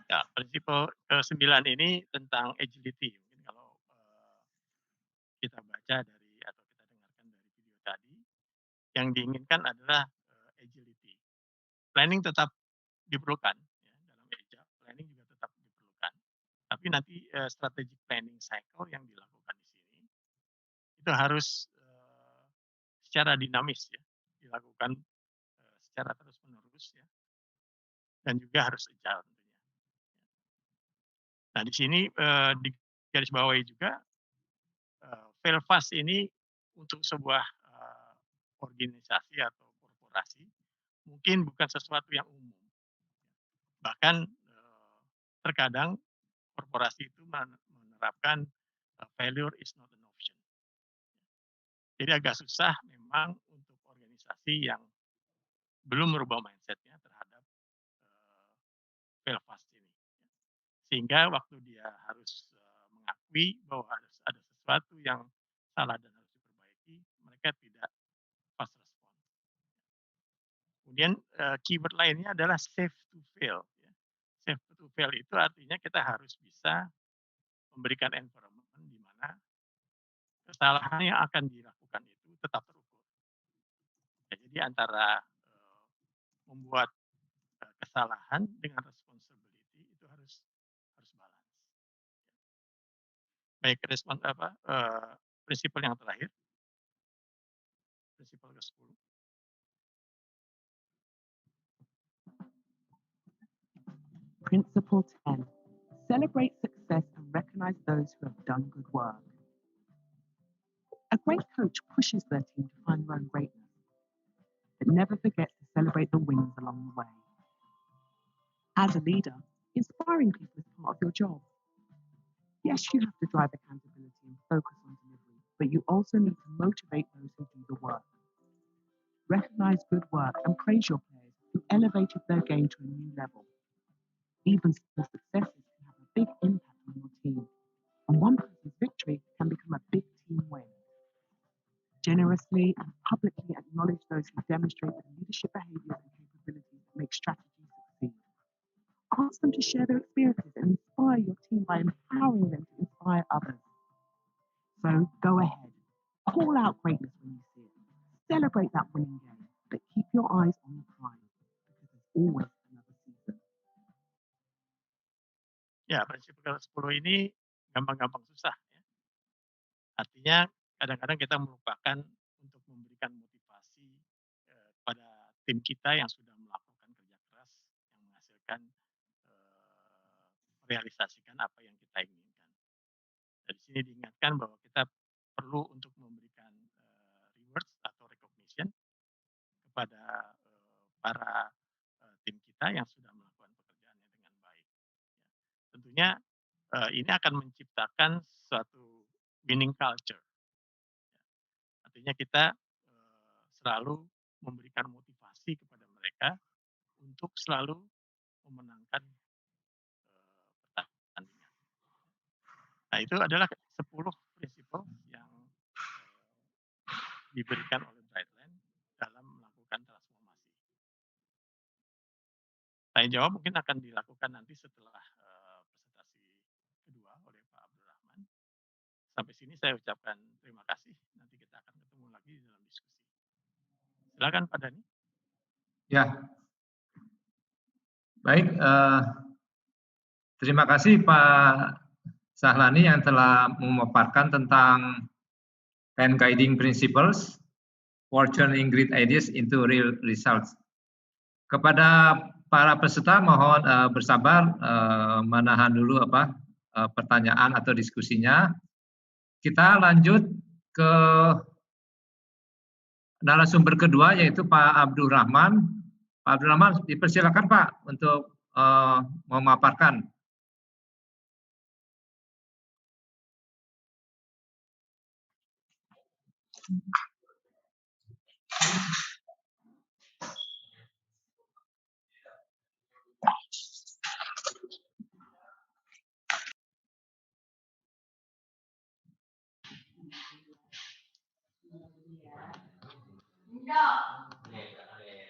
Ya, prinsip ke-9 ini tentang agility. Mungkin kalau kita baca dari atau kita dengarkan dari video tadi, yang diinginkan adalah agility. Planning tetap diperlukan ya, dalam agile, planning juga tetap diperlukan. Tapi nanti strategic planning cycle yang dilakukan di sini itu harus secara dinamis ya, dilakukan secara terus-menerus ya, dan juga harus agile tentunya. Nah, di sini di garis bawahi juga fail fast ini untuk sebuah organisasi atau korporasi mungkin bukan sesuatu yang umum. Bahkan terkadang korporasi itu menerapkan failure is not an option. Jadi agak susah memang untuk organisasi yang belum merubah mindsetnya terhadap fail fast ini. Sehingga waktu dia harus mengakui bahwa harus ada sesuatu yang salah dan harus diperbaiki, mereka tidak fast respon. Kemudian keyword lainnya adalah safe to fail. Ya. Safe to fail itu artinya kita harus bisa memberikan environment di mana kesalahan yang akan dilakukan itu tetap terukur. Ya, jadi antara membuat kesalahan dengan responsibility itu harus balance. Baik, prinsipal yang terakhir, prinsipal ke-10. Principle 10. Celebrate success and recognize those who have done good work. A great coach pushes their team to find their own greatness, but never forgets to celebrate the wins along the way. As a leader, inspiring people is part of your job. Yes, you have to drive accountability and focus on delivery, but you also need to motivate those who do the work. Recognize good work and praise your players who elevated their game to a new level. Even small successes can have a big impact on your team, and one person's victory can become a big team win. Generously and publicly acknowledge those who demonstrate the leadership behaviors and capabilities that make strategies succeed. Ask them to share their experiences and inspire your team by empowering them to inspire others. So go ahead, call out greatness when you see it. Celebrate that winning game, but keep your eyes on the prize, because there's always another season. Ya, prinsip ke-10 ini gampang-gampang susah. Ya. Artinya kadang-kadang kita melupakan untuk memberikan motivasi pada tim kita yang sudah melakukan kerja keras yang menghasilkan merealisasikan apa yang kita inginkan. Dari sini diingatkan bahwa kita perlu untuk memberikan rewards atau recognition kepada para tim kita yang sudah melakukan pekerjaannya dengan baik. Ya. Tentunya ini akan menciptakan suatu winning culture. Ya. Artinya kita selalu memberikan motivasi kepada mereka untuk selalu memenangkan pertandingan. Nah, itu adalah 10 prinsipal yang diberikan oleh Brightline dalam melakukan transformasi. Tanya jawab mungkin akan dilakukan nanti setelah presentasi kedua oleh Pak Abdul Rahman. Sampai sini saya ucapkan terima kasih. Nanti kita akan ketemu lagi dalam diskusi. Silakan Pak Dhani. Ya, baik. Terima kasih Pak Sahlani yang telah memaparkan tentang 10 guiding principles for turning great ideas into real results. Kepada para peserta mohon bersabar menahan dulu pertanyaan atau diskusinya. Kita lanjut ke narasumber kedua yaitu Pak Abdul Rahman. Pak Abdul Rahman dipersilakan Pak untuk memaparkan.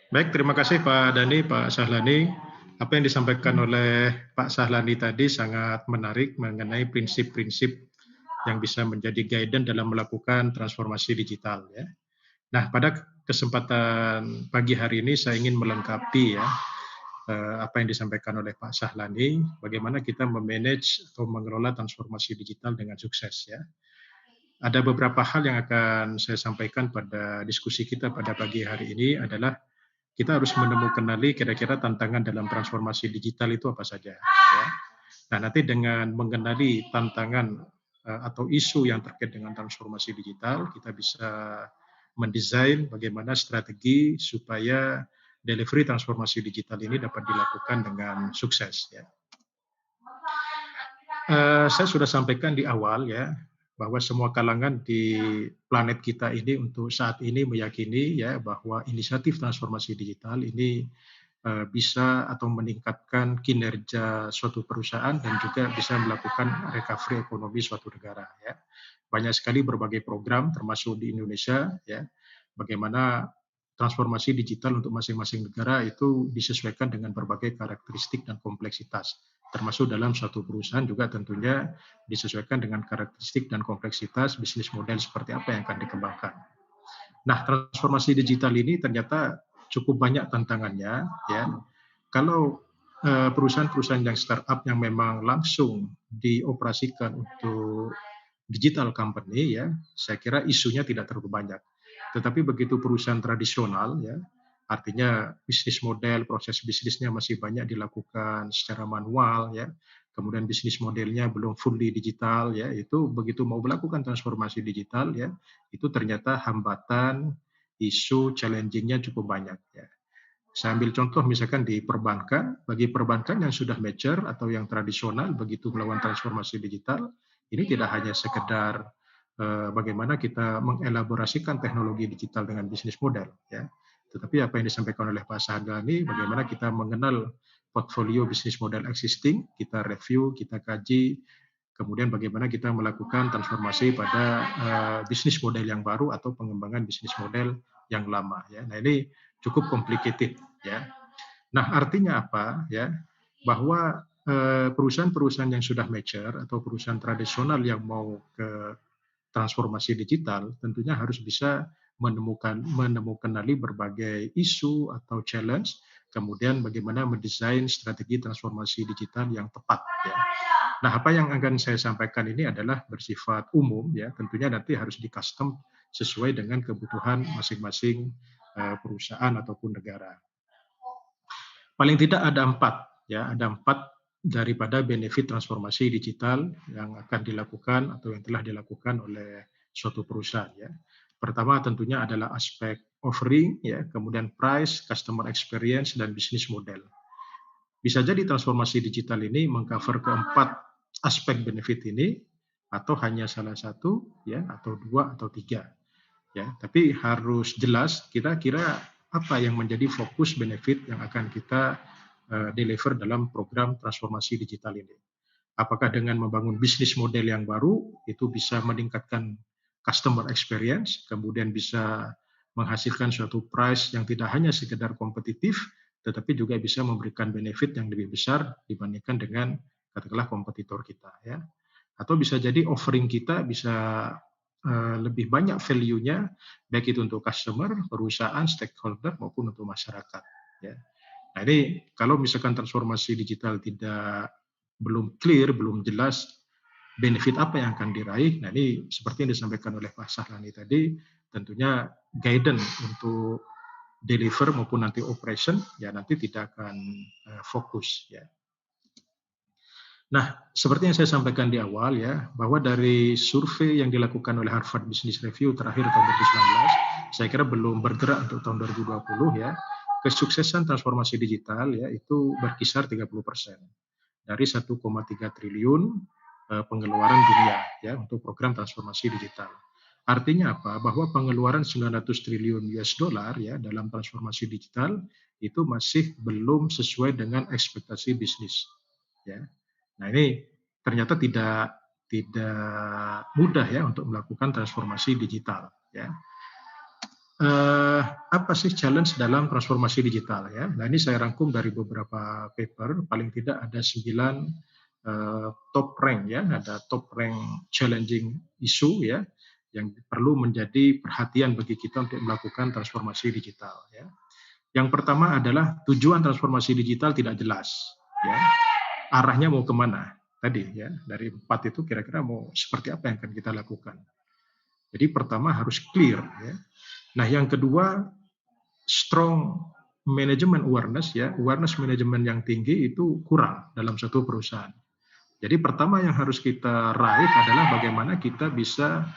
Baik, terima kasih Pak Dhani, Pak Sahlani. Apa yang disampaikan oleh Pak Sahlani tadi sangat menarik mengenai prinsip-prinsip yang bisa menjadi guidance dalam melakukan transformasi digital ya. Nah, pada kesempatan pagi hari ini saya ingin melengkapi ya apa yang disampaikan oleh Pak Sahlani, bagaimana kita memanage atau mengelola transformasi digital dengan sukses ya. Ada beberapa hal yang akan saya sampaikan pada diskusi kita pada pagi hari ini adalah kita harus menemukan kira-kira tantangan dalam transformasi digital itu apa saja. Ya. Nah, nanti dengan mengenali tantangan atau isu yang terkait dengan transformasi digital, kita bisa mendesain bagaimana strategi supaya delivery transformasi digital ini dapat dilakukan dengan sukses. Ya. Saya sudah sampaikan di awal ya, bahwa semua kalangan di planet kita ini untuk saat ini meyakini ya bahwa inisiatif transformasi digital ini bisa atau meningkatkan kinerja suatu perusahaan dan juga bisa melakukan recovery ekonomi suatu negara ya. Banyak sekali berbagai program termasuk di Indonesia ya, bagaimana transformasi digital untuk masing-masing negara itu disesuaikan dengan berbagai karakteristik dan kompleksitas. Termasuk dalam suatu perusahaan juga tentunya disesuaikan dengan karakteristik dan kompleksitas bisnis model seperti apa yang akan dikembangkan. Nah, transformasi digital ini ternyata cukup banyak tantangannya ya. Kalau perusahaan-perusahaan yang startup yang memang langsung dioperasikan untuk digital company ya, saya kira isunya tidak terlalu banyak. Tetapi begitu perusahaan tradisional ya, artinya bisnis model, proses bisnisnya masih banyak dilakukan secara manual ya. Kemudian bisnis modelnya belum fully digital ya, itu begitu mau melakukan transformasi digital ya, itu ternyata hambatan, isu, challenging-nya cukup banyak ya. Saya ambil contoh misalkan di perbankan, bagi perbankan yang sudah mature atau yang tradisional begitu melakukan transformasi digital, ini tidak hanya sekedar bagaimana kita mengelaborasikan teknologi digital dengan bisnis model ya. Tetapi apa yang disampaikan oleh Pak Sahlani, bagaimana kita mengenal portfolio bisnis model existing, kita review, kita kaji, kemudian bagaimana kita melakukan transformasi pada bisnis model yang baru atau pengembangan bisnis model yang lama ya. Nah, ini cukup complicated ya. Nah, artinya apa ya? Bahwa perusahaan-perusahaan yang sudah mature atau perusahaan tradisional yang mau ke transformasi digital tentunya harus bisa menemukan berbagai isu atau challenge, kemudian bagaimana mendesain strategi transformasi digital yang tepat ya. Nah, apa yang akan saya sampaikan ini adalah bersifat umum ya, tentunya nanti harus di custom sesuai dengan kebutuhan masing-masing perusahaan ataupun negara. Paling tidak ada 4 ya, ada 4 daripada benefit transformasi digital yang akan dilakukan atau yang telah dilakukan oleh suatu perusahaan ya. Pertama tentunya adalah aspek offering ya, kemudian price, customer experience dan business model. Bisa jadi transformasi digital ini mengcover keempat aspek benefit ini atau hanya salah satu ya, atau 2 atau 3 ya. Tapi harus jelas kira-kira apa yang menjadi fokus benefit yang akan kita deliver dalam program transformasi digital ini. Apakah dengan membangun bisnis model yang baru itu bisa meningkatkan customer experience, kemudian bisa menghasilkan suatu price yang tidak hanya sekedar kompetitif, tetapi juga bisa memberikan benefit yang lebih besar dibandingkan dengan katakanlah kompetitor kita ya. Atau bisa jadi offering kita bisa lebih banyak value-nya baik itu untuk customer, perusahaan, stakeholder maupun untuk masyarakat ya. Nah, ini kalau misalkan transformasi digital belum clear, belum jelas benefit apa yang akan diraih. Nah, ini seperti yang disampaikan oleh Pak Sahlani tadi, tentunya guidance untuk deliver maupun nanti operation ya nanti tidak akan fokus ya. Nah, seperti yang saya sampaikan di awal ya, bahwa dari survei yang dilakukan oleh Harvard Business Review terakhir tahun 2019, saya kira belum bergerak untuk tahun 2020 ya. Kesuksesan transformasi digital ya itu berkisar 30% dari 1,3 triliun pengeluaran dunia ya untuk program transformasi digital. Artinya apa? Bahwa pengeluaran 900 triliun US dollar ya dalam transformasi digital itu masih belum sesuai dengan ekspektasi bisnis ya. Nah, ini ternyata tidak mudah ya untuk melakukan transformasi digital ya. apa sih challenge dalam transformasi digital ya? Nah ini saya rangkum dari beberapa paper, paling tidak ada 9 top rank ya, ada top rank challenging issue ya, yang perlu menjadi perhatian bagi kita untuk melakukan transformasi digital ya. Yang pertama adalah tujuan transformasi digital tidak jelas ya, arahnya mau kemana tadi ya, dari 4 itu kira-kira mau seperti apa yang akan kita lakukan. Jadi pertama harus clear ya. Nah, yang kedua, strong management awareness ya, awareness management yang tinggi itu kurang dalam satu perusahaan. Jadi pertama yang harus kita raih adalah bagaimana kita bisa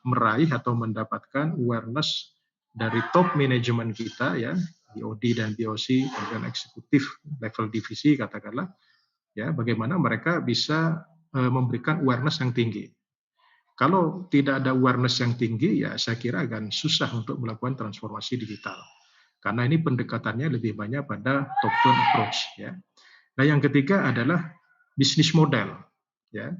meraih atau mendapatkan awareness dari top management kita ya, BOD dan BOC, kemudian eksekutif level divisi katakanlah, ya, bagaimana mereka bisa memberikan awareness yang tinggi. Kalau tidak ada awareness yang tinggi, ya saya kira akan susah untuk melakukan transformasi digital. Karena ini pendekatannya lebih banyak pada top-down approach. Ya. Nah, yang ketiga adalah bisnis model. Ya.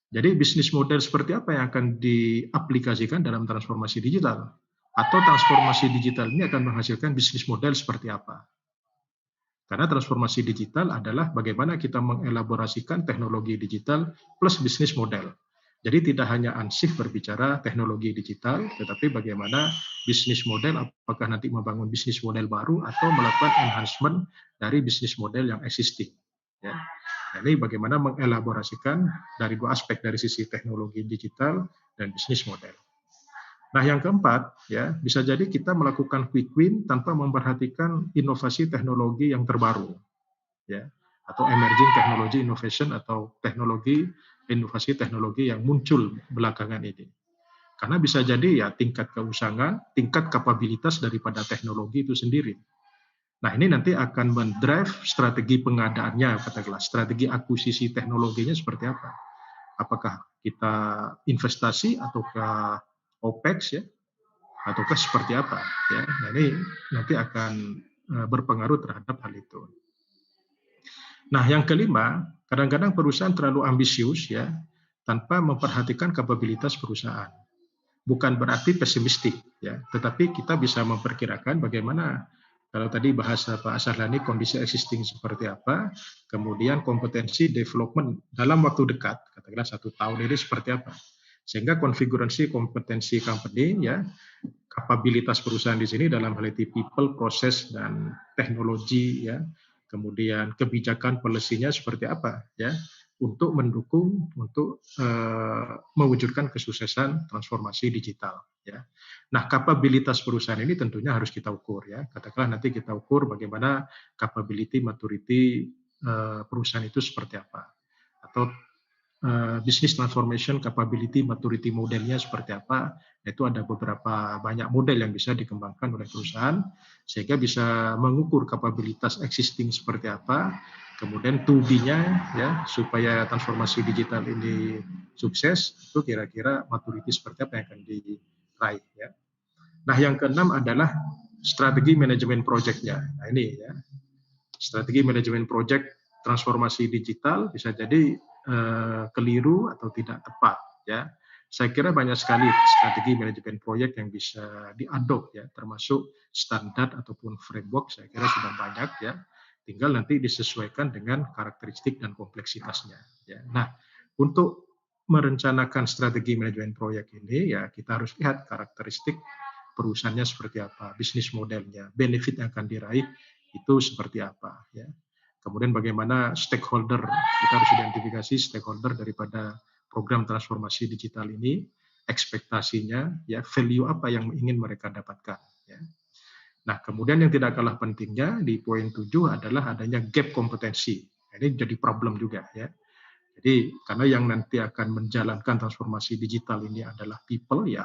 Jadi bisnis model seperti apa yang akan diaplikasikan dalam transformasi digital? Atau transformasi digital ini akan menghasilkan bisnis model seperti apa? Karena transformasi digital adalah bagaimana kita mengelaborasikan teknologi digital plus bisnis model. Jadi tidak hanya ansih berbicara teknologi digital, tetapi bagaimana bisnis model, apakah nanti membangun bisnis model baru atau melakukan enhancement dari bisnis model yang existing. Ya. Nah, ini bagaimana mengelaborasikan dari 2 aspek, dari sisi teknologi digital dan bisnis model. Nah, yang keempat, ya bisa jadi kita melakukan quick win tanpa memperhatikan inovasi teknologi yang terbaru, ya, atau emerging technology innovation atau inovasi teknologi yang muncul belakangan ini. Karena bisa jadi ya tingkat keusangan, tingkat kapabilitas daripada teknologi itu sendiri. Nah, ini nanti akan mendrive strategi pengadaannya, katakanlah strategi akuisisi teknologinya seperti apa. Apakah kita investasi ataukah OPEX ya, ataukah seperti apa ya. Nah, ini nanti akan berpengaruh terhadap hal itu. Nah, yang kelima, kadang-kadang perusahaan terlalu ambisius ya, tanpa memperhatikan kapabilitas perusahaan. Bukan berarti pesimistik ya, tetapi kita bisa memperkirakan bagaimana kalau tadi bahasa Pak Sahlani kondisi existing seperti apa, kemudian kompetensi development dalam waktu dekat, katakanlah 1 tahun ini seperti apa. Sehingga konfigurasi kompetensi company ya, kapabilitas perusahaan di sini dalam hal itu people, proses dan teknologi ya, kemudian kebijakan policy-nya seperti apa ya, untuk mendukung untuk mewujudkan kesuksesan transformasi digital ya. Nah, kapabilitas perusahaan ini tentunya harus kita ukur ya. Katakanlah nanti kita ukur bagaimana capability maturity perusahaan itu seperti apa, atau business transformation capability maturity modelnya seperti apa. Itu ada beberapa banyak model yang bisa dikembangkan oleh perusahaan sehingga bisa mengukur kapabilitas existing seperti apa, kemudian to be-nya ya, supaya transformasi digital ini sukses, itu kira-kira maturity seperti apa yang akan diraih ya. Nah, yang keenam adalah strategi manajemen project-nya. Nah, ini ya. Strategi manajemen project transformasi digital bisa jadi keliru atau tidak tepat ya. Saya kira banyak sekali strategi manajemen proyek yang bisa diadop ya, termasuk standar ataupun framework saya kira sudah banyak ya. Tinggal nanti disesuaikan dengan karakteristik dan kompleksitasnya ya. Nah, untuk merencanakan strategi manajemen proyek ini ya kita harus lihat karakteristik perusahaannya seperti apa, bisnis modelnya, benefit yang akan diraih itu seperti apa ya. Kemudian bagaimana stakeholder, kita harus identifikasi stakeholder daripada program transformasi digital ini, ekspektasinya, ya value apa yang ingin mereka dapatkan. Ya. Nah, kemudian yang tidak kalah pentingnya di poin 7 adalah adanya gap kompetensi. Ini jadi problem juga ya. Jadi karena yang nanti akan menjalankan transformasi digital ini adalah people ya,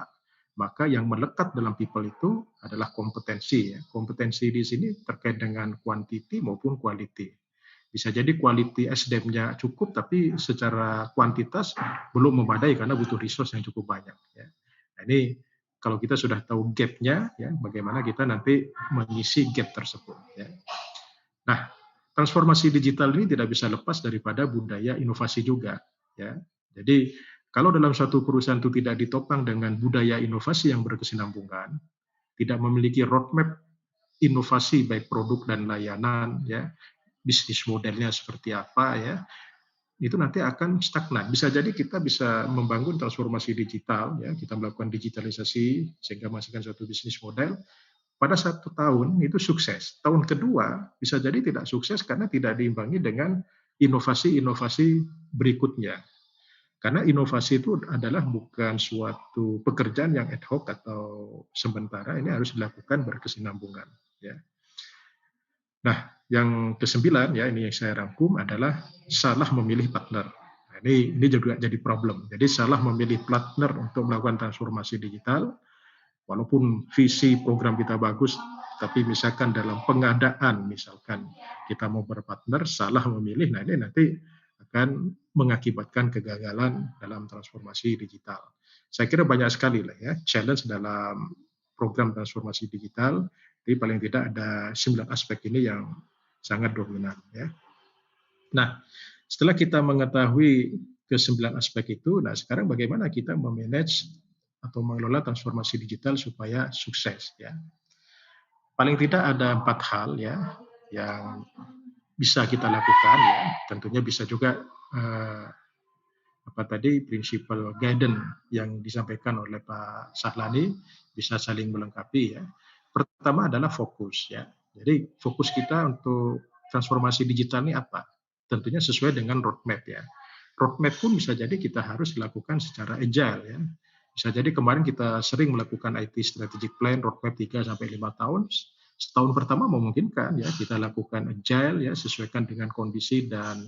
maka yang melekat dalam people itu adalah kompetensi ya. Kompetensi di sini terkait dengan quantity maupun quality. Bisa jadi quality SDM-nya cukup, tapi secara kuantitas belum memadai karena butuh resource yang cukup banyak. Ya. Nah, ini kalau kita sudah tahu gap-nya, ya, bagaimana kita nanti mengisi gap tersebut. Ya. Nah, transformasi digital ini tidak bisa lepas daripada budaya inovasi juga. Ya. Jadi kalau dalam suatu perusahaan itu tidak ditopang dengan budaya inovasi yang berkesinambungan, tidak memiliki roadmap inovasi baik produk dan layanan, ya, bisnis modelnya seperti apa, ya, itu nanti akan stagnan. Bisa jadi kita bisa membangun transformasi digital, ya, kita melakukan digitalisasi sehingga menghasilkan suatu bisnis model. Pada 1 tahun itu sukses. Tahun kedua bisa jadi tidak sukses karena tidak diimbangi dengan inovasi-inovasi berikutnya. Karena inovasi itu adalah bukan suatu pekerjaan yang ad hoc atau sementara, ini harus dilakukan berkesinambungan. Ya. Nah, yang ke-9 ya, ini yang saya rangkum adalah salah memilih partner. Nah, ini juga jadi problem. Jadi salah memilih partner untuk melakukan transformasi digital, walaupun visi program kita bagus, tapi misalkan dalam pengadaan, misalkan kita mau berpartner, salah memilih, nah ini nanti akan mengakibatkan kegagalan dalam transformasi digital. Saya kira banyak sekali lah ya challenge dalam program transformasi digital. Jadi paling tidak ada 9 aspek ini yang sangat dominan ya. Nah, setelah kita mengetahui ke-9 aspek itu, nah sekarang bagaimana kita memanage atau mengelola transformasi digital supaya sukses ya. Paling tidak ada 4 hal ya yang bisa kita lakukan ya. Tentunya bisa juga prinsipal guidance yang disampaikan oleh Pak Sahlani bisa saling melengkapi ya. Pertama adalah fokus ya. Jadi fokus kita untuk transformasi digital ini apa? Tentunya sesuai dengan roadmap ya. Roadmap pun bisa jadi kita harus lakukan secara agile ya. Bisa jadi kemarin kita sering melakukan IT strategic plan roadmap 3 sampai 5 tahun. Setahun pertama memungkinkan ya kita lakukan agile ya sesuaikan dengan kondisi dan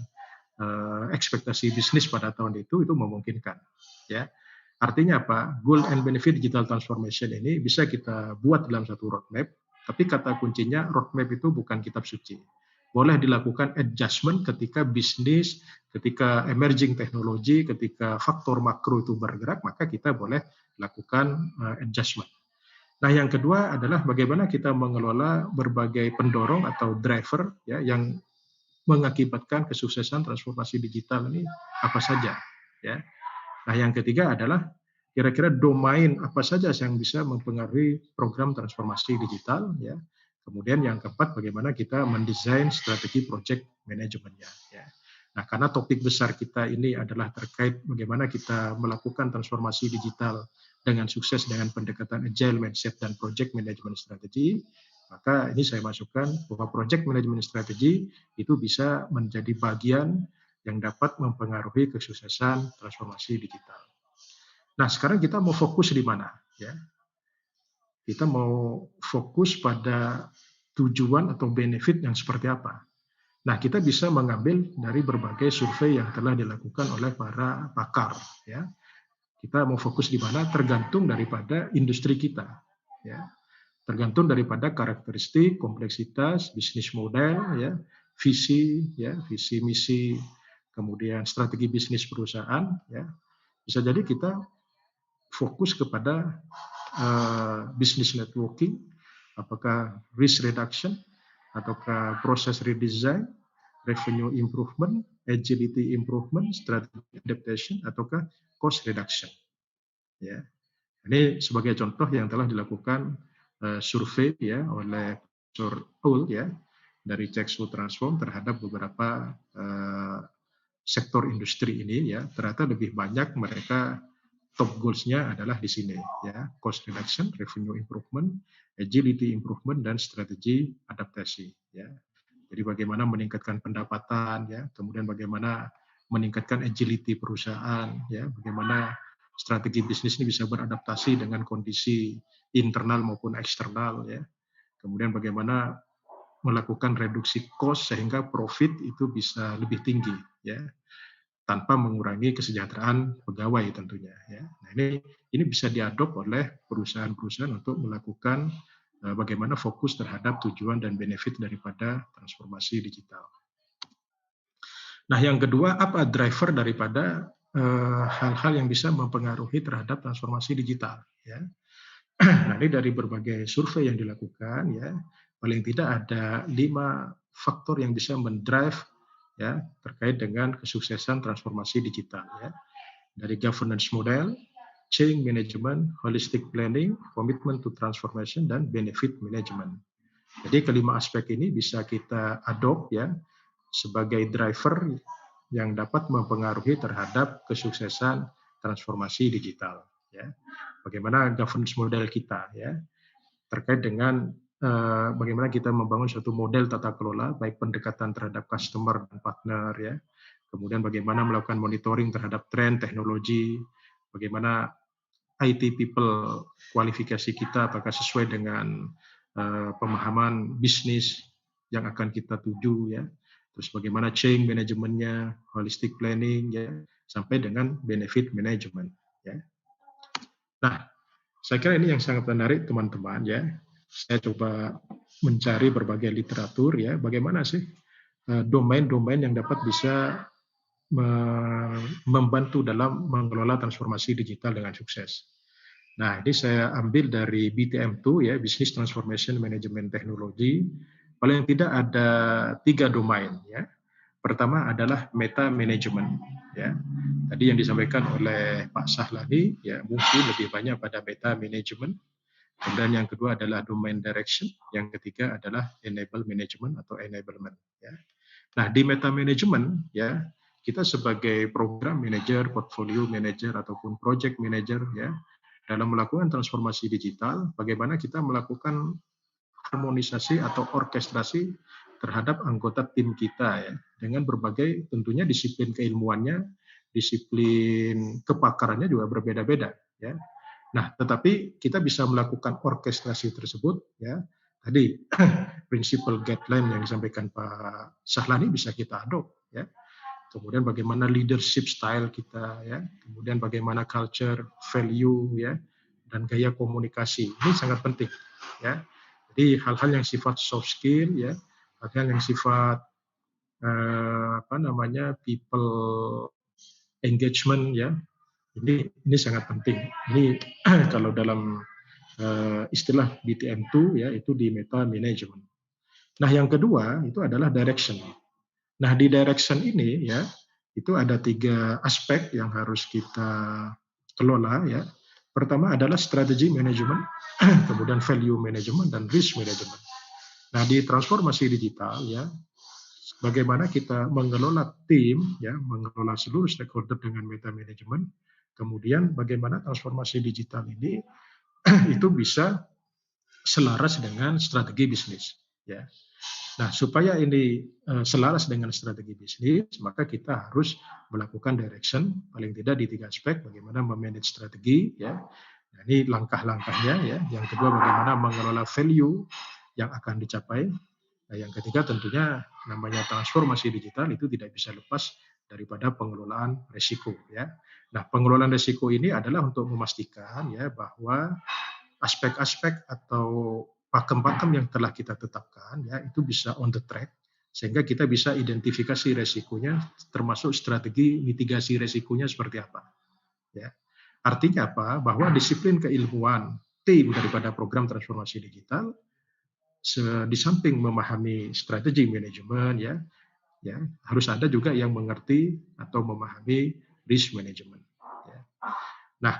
ekspektasi bisnis pada tahun itu memungkinkan ya. Artinya apa? Goal and benefit digital transformation ini bisa kita buat dalam satu roadmap, tapi kata kuncinya roadmap itu bukan kitab suci. Boleh dilakukan adjustment ketika bisnis, ketika emerging teknologi, ketika faktor makro itu bergerak, maka kita boleh lakukan adjustment. Nah, yang kedua adalah bagaimana kita mengelola berbagai pendorong atau driver ya yang mengakibatkan kesuksesan transformasi digital ini apa saja ya. Nah, yang ketiga adalah kira-kira domain apa saja yang bisa mempengaruhi program transformasi digital ya. Kemudian yang keempat bagaimana kita mendesain strategi project manajemennya ya. Nah, karena topik besar kita ini adalah terkait bagaimana kita melakukan transformasi digital dengan sukses dengan pendekatan agile mindset dan project management strategi, maka ini saya masukkan bahwa project management strategi itu bisa menjadi bagian yang dapat mempengaruhi kesuksesan transformasi digital. Nah, sekarang kita mau fokus di mana? Ya, kita mau fokus pada tujuan atau benefit yang seperti apa. Nah, kita bisa mengambil dari berbagai survei yang telah dilakukan oleh para pakar. Ya, kita mau fokus di mana tergantung daripada industri kita. Ya, tergantung daripada karakteristik, kompleksitas, bisnis model, ya, visi misi, kemudian strategi bisnis perusahaan, ya. Bisa jadi kita fokus kepada business networking, apakah risk reduction, ataukah proses redesign, revenue improvement, agility improvement, strategy adaptation, ataukah cost reduction. Ya. Ini sebagai contoh yang telah dilakukan survei ya oleh Profesor Paul ya dari Chexo Transform terhadap beberapa sektor industri ini ya, ternyata lebih banyak mereka top goals-nya adalah di sini ya, cost reduction, revenue improvement, agility improvement, dan strategi adaptasi ya. Jadi bagaimana meningkatkan pendapatan ya, kemudian bagaimana meningkatkan agility perusahaan ya, bagaimana strategi bisnis ini bisa beradaptasi dengan kondisi internal maupun eksternal ya. Kemudian bagaimana melakukan reduksi cost sehingga profit itu bisa lebih tinggi ya, tanpa mengurangi kesejahteraan pegawai tentunya ya. Nah, ini bisa diadop oleh perusahaan-perusahaan untuk melakukan bagaimana fokus terhadap tujuan dan benefit daripada transformasi digital. Nah, yang kedua, apa driver daripada hal-hal yang bisa mempengaruhi terhadap transformasi digital ya. Nah, ini dari berbagai survei yang dilakukan ya, paling tidak ada 5 faktor yang bisa mendrive ya terkait dengan kesuksesan transformasi digital ya. Dari governance model, change management, holistic planning, commitment to transformation, dan benefit management. Jadi kelima aspek ini bisa kita adopt ya sebagai driver yang dapat mempengaruhi terhadap kesuksesan transformasi digital. Ya, bagaimana governance model kita ya terkait dengan bagaimana kita membangun suatu model tata kelola, baik pendekatan terhadap customer dan partner ya, kemudian bagaimana melakukan monitoring terhadap tren teknologi, bagaimana IT people kualifikasi kita apakah sesuai dengan pemahaman bisnis yang akan kita tuju ya, terus bagaimana change manajemennya, holistic planning ya, sampai dengan benefit management ya. Nah, saya kira ini yang sangat menarik teman-teman ya. Saya coba mencari berbagai literatur ya, bagaimana sih domain-domain yang dapat bisa membantu dalam mengelola transformasi digital dengan sukses. Nah, ini saya ambil dari BTM2 ya, Business Transformation Management Technology. Paling tidak ada 3 domain ya. Pertama adalah meta management ya. Tadi yang disampaikan oleh Pak Sahlani ya, mungkin lebih banyak pada meta management. Kemudian yang kedua adalah domain direction, yang ketiga adalah enable management atau enablement ya. Nah, di meta management ya, kita sebagai program manager, portfolio manager ataupun project manager ya, dalam melakukan transformasi digital, bagaimana kita melakukan harmonisasi atau orkestrasi terhadap anggota tim kita ya, dengan berbagai tentunya disiplin keilmuannya, disiplin kepakarannya juga berbeda-beda ya. Nah, tetapi kita bisa melakukan orkestrasi tersebut ya. Tadi prinsipal guideline yang disampaikan Pak Sahlani bisa kita adopt ya. Kemudian bagaimana leadership style kita ya, kemudian bagaimana culture, value ya, dan gaya komunikasi. Ini sangat penting ya. Jadi hal-hal yang sifat soft skill ya, hal-hal yang sifat people engagement ya. Ini sangat penting. Ini kalau dalam istilah BTM2 ya, itu di meta management. Nah, yang kedua itu adalah direction. Nah, di direction ini ya, itu ada 3 aspek yang harus kita kelola ya. Pertama adalah strategi management, kemudian value management dan risk management. Nah, di transformasi digital ya, bagaimana kita mengelola tim ya, mengelola seluruh stakeholder dengan meta management. Kemudian bagaimana transformasi digital ini itu bisa selaras dengan strategi bisnis ya. Nah, supaya ini selaras dengan strategi bisnis, maka kita harus melakukan direction paling tidak di 3 aspek, bagaimana memanage strategi ya. Nah, ini langkah-langkahnya ya. Yang kedua bagaimana mengelola value yang akan dicapai. Nah, yang ketiga tentunya namanya transformasi digital itu tidak bisa lepas daripada pengelolaan risiko ya. Nah, pengelolaan risiko ini adalah untuk memastikan ya bahwa aspek-aspek atau pakem-pakem yang telah kita tetapkan ya itu bisa on the track sehingga kita bisa identifikasi resikonya termasuk strategi mitigasi resikonya seperti apa ya. Artinya apa? Bahwa disiplin keilmuan tim daripada program transformasi digital di samping memahami strategi manajemen ya harus ada juga yang mengerti atau memahami risk management ya. Nah,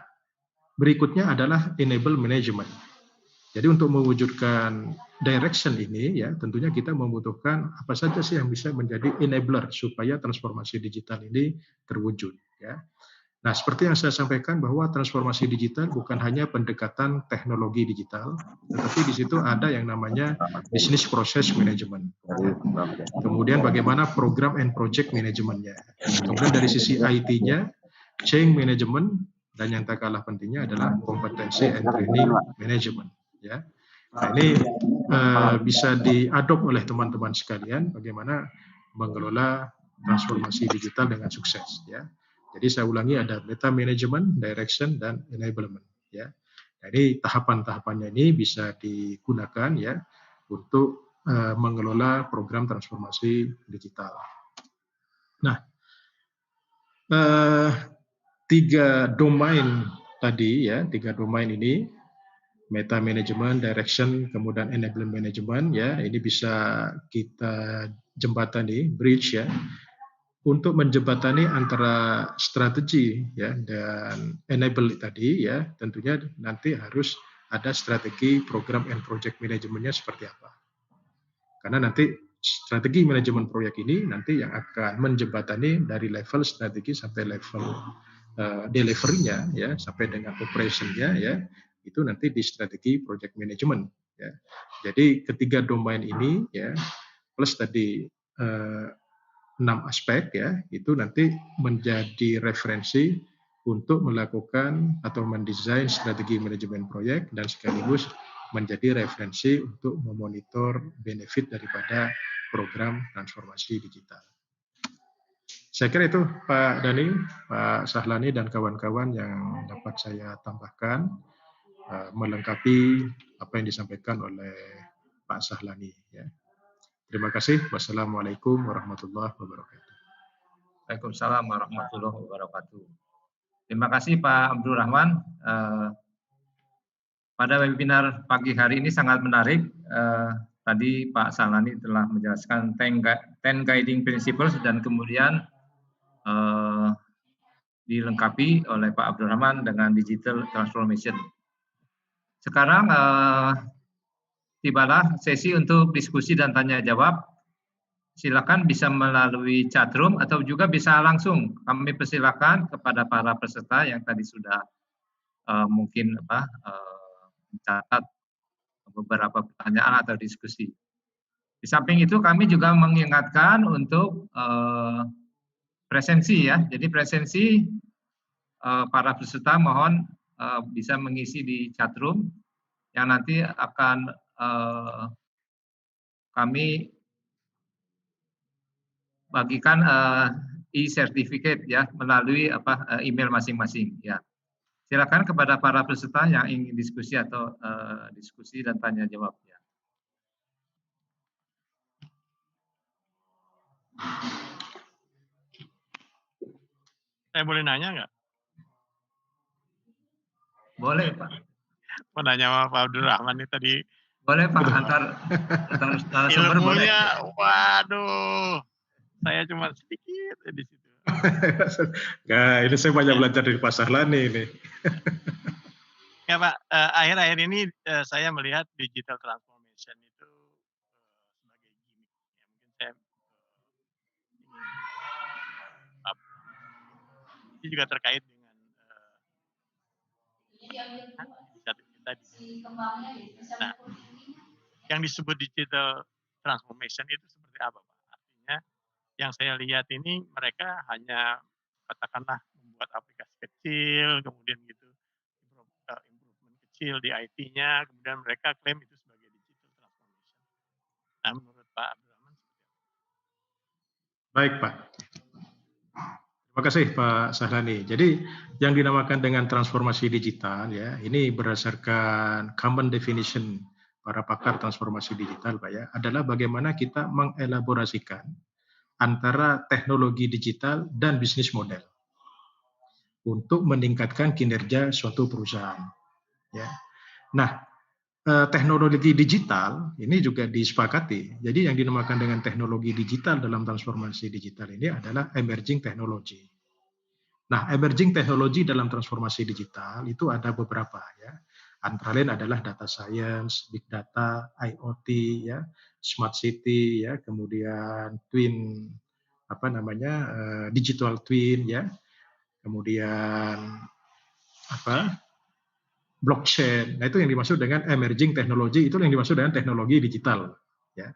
berikutnya adalah enable management. Jadi untuk mewujudkan direction ini ya tentunya kita membutuhkan apa saja sih yang bisa menjadi enabler supaya transformasi digital ini terwujud ya. Nah, seperti yang saya sampaikan bahwa transformasi digital bukan hanya pendekatan teknologi digital, tetapi di situ ada yang namanya business process management. Ya. Kemudian bagaimana program and project manajemennya. Kemudian dari sisi IT-nya, change management, dan yang tak kalah pentingnya adalah kompetensi and training management. Ya. Nah, ini bisa diadop oleh teman-teman sekalian bagaimana mengelola transformasi digital dengan sukses. Ya. Jadi saya ulangi ada meta management, direction, dan enablement. Ya. Jadi tahapan-tahapannya ini bisa digunakan ya untuk mengelola program transformasi digital. Nah, 3 domain tadi ya, 3 domain ini meta management, direction, kemudian enablement management ya, ini bisa kita jembatani, bridge ya. untuk menjembatani antara strategi ya dan enable tadi ya, tentunya nanti harus ada strategi program and project manajemennya seperti apa. Karena nanti strategi manajemen proyek ini nanti yang akan menjembatani dari level strategi sampai level delivery-nya ya, sampai dengan operation-nya ya, itu nanti di strategi project management ya. Jadi ketiga domain ini ya, plus tadi 6 aspek ya, itu nanti menjadi referensi untuk melakukan atau mendesain strategi manajemen proyek dan sekaligus menjadi referensi untuk memonitor benefit daripada program transformasi digital. Saya kira itu Pak Dhani, Pak Sahlani dan kawan-kawan yang dapat saya tambahkan melengkapi apa yang disampaikan oleh Pak Sahlani ya. Terima kasih. Wassalamualaikum warahmatullahi wabarakatuh. Waalaikumsalam warahmatullahi wabarakatuh. Terima kasih Pak Abdul Rahman. Pada webinar pagi hari ini sangat menarik. Tadi Pak Sahlani telah menjelaskan 10 guiding principles dan kemudian dilengkapi oleh Pak Abdul Rahman dengan digital transformation. Sekarang tibalah sesi untuk diskusi dan tanya jawab. Silakan bisa melalui chatroom atau juga bisa langsung. Kami persilakan kepada para peserta yang tadi sudah mungkin mencatat beberapa pertanyaan atau diskusi. Di samping itu kami juga mengingatkan untuk presensi ya. Jadi presensi para peserta mohon bisa mengisi di chatroom yang nanti akan kami bagikan e-certificate ya melalui email masing-masing ya. Silakan kepada para peserta yang ingin diskusi atau diskusi dan tanya jawab ya. Saya boleh nanya nggak? Boleh Pak. Mau nanya sama Pak Abdul Rahman ini tadi. Boleh Pak, antar sumber boleh. Ilmunya, waduh. Saya cuma sedikit di situ. Nah, ini saya banyak belajar dari Pak Sahlani ini. Ya Pak, akhir-akhir ini saya melihat digital transformation itu sebagai gimmick. Ya, mungkin saya ini juga terkait dengan inisiatif kita. Nah, yang disebut digital transformation itu seperti apa Pak? Artinya yang saya lihat ini mereka hanya katakanlah membuat aplikasi kecil, kemudian gitu improvement kecil di IT-nya, kemudian mereka klaim itu sebagai digital transformation. Nah, menurut Pak Abdul Rahman seperti apa? Baik Pak. Terima kasih Pak Sahlani. Jadi yang dinamakan dengan transformasi digital ya, ini berdasarkan common definition para pakar transformasi digital Pak ya, adalah bagaimana kita mengelaborasikan antara teknologi digital dan bisnis model untuk meningkatkan kinerja suatu perusahaan. Ya. Nah, teknologi digital ini juga disepakati. Jadi yang dinamakan dengan teknologi digital dalam transformasi digital ini adalah emerging technology. Nah, emerging technology dalam transformasi digital itu ada beberapa ya. Antara lain adalah data science, big data, IoT, ya, smart city, ya, kemudian twin digital twin ya, kemudian blockchain. Nah, itu yang dimaksud dengan emerging technology, itu yang dimaksud dengan teknologi digital ya.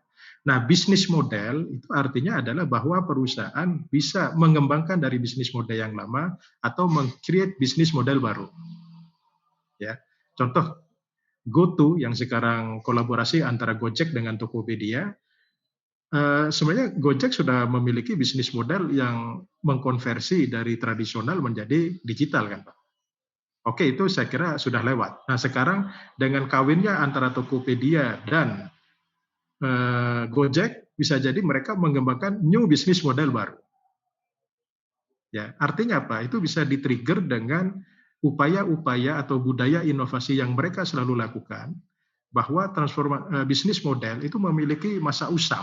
Nah, bisnis model itu artinya adalah bahwa perusahaan bisa mengembangkan dari bisnis model yang lama atau meng-create bisnis model baru. Ya. Contoh GoTo yang sekarang kolaborasi antara Gojek dengan Tokopedia. Sebenarnya Gojek sudah memiliki bisnis model yang mengkonversi dari tradisional menjadi digital kan Pak. Oke, itu saya kira sudah lewat. Nah sekarang dengan kawinnya antara Tokopedia dan Gojek, bisa jadi mereka mengembangkan new bisnis model baru. Ya, artinya apa? Itu bisa di-trigger dengan upaya-upaya atau budaya inovasi yang mereka selalu lakukan, bahwa bisnis model itu memiliki masa usang.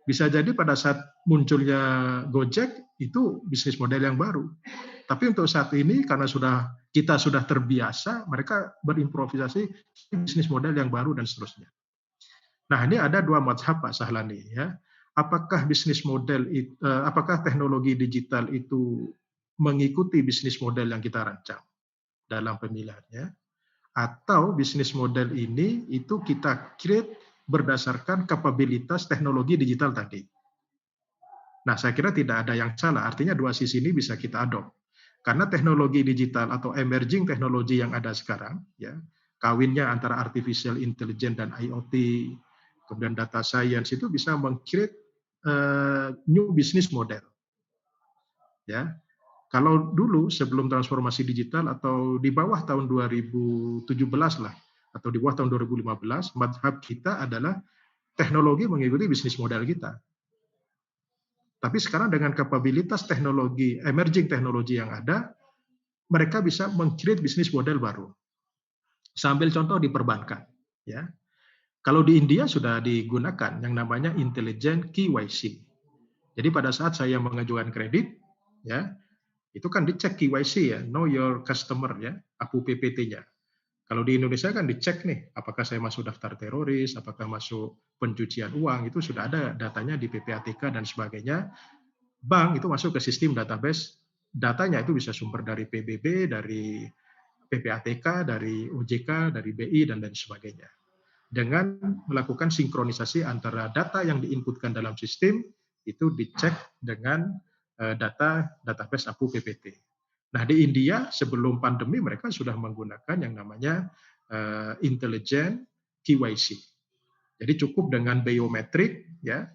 Bisa jadi pada saat munculnya Gojek itu bisnis model yang baru. Tapi untuk saat ini karena kita sudah terbiasa, mereka berimprovisasi bisnis model yang baru dan seterusnya. Nah, ini ada dua mazhab Pak Sahlani ya. Apakah bisnis model apakah teknologi digital itu mengikuti bisnis model yang kita rancang dalam pemilihannya, atau bisnis model ini itu kita create berdasarkan kapabilitas teknologi digital tadi. Nah, saya kira tidak ada yang salah. Artinya dua sisi ini bisa kita adopt. Karena teknologi digital atau emerging teknologi yang ada sekarang, ya, kawinnya antara artificial intelligence dan IoT, kemudian data science itu bisa meng-create new business model. Ya, kalau dulu sebelum transformasi digital atau di bawah tahun 2017 lah, atau di bawah tahun 2015, mazhab kita adalah teknologi mengikuti bisnis model kita. Tapi sekarang dengan kapabilitas teknologi, emerging teknologi yang ada, mereka bisa meng-create bisnis model baru. Sambil contoh di perbankan. Ya. Kalau di India sudah digunakan yang namanya intelligent KYC. Jadi pada saat saya mengajukan kredit, ya, itu kan dicek KYC ya, know your customer ya, APU PPT-nya. Kalau di Indonesia kan dicek nih, apakah saya masuk daftar teroris, apakah masuk pencucian uang, itu sudah ada datanya di PPATK dan sebagainya. Bank itu masuk ke sistem database, datanya itu bisa sumber dari PBB, dari PPATK, dari OJK, dari BI, dan lain sebagainya. Dengan melakukan sinkronisasi antara data yang diinputkan dalam sistem, itu dicek dengan database APU PPT. Nah, di India sebelum pandemi mereka sudah menggunakan yang namanya intelligent KYC. Jadi cukup dengan biometrik, ya.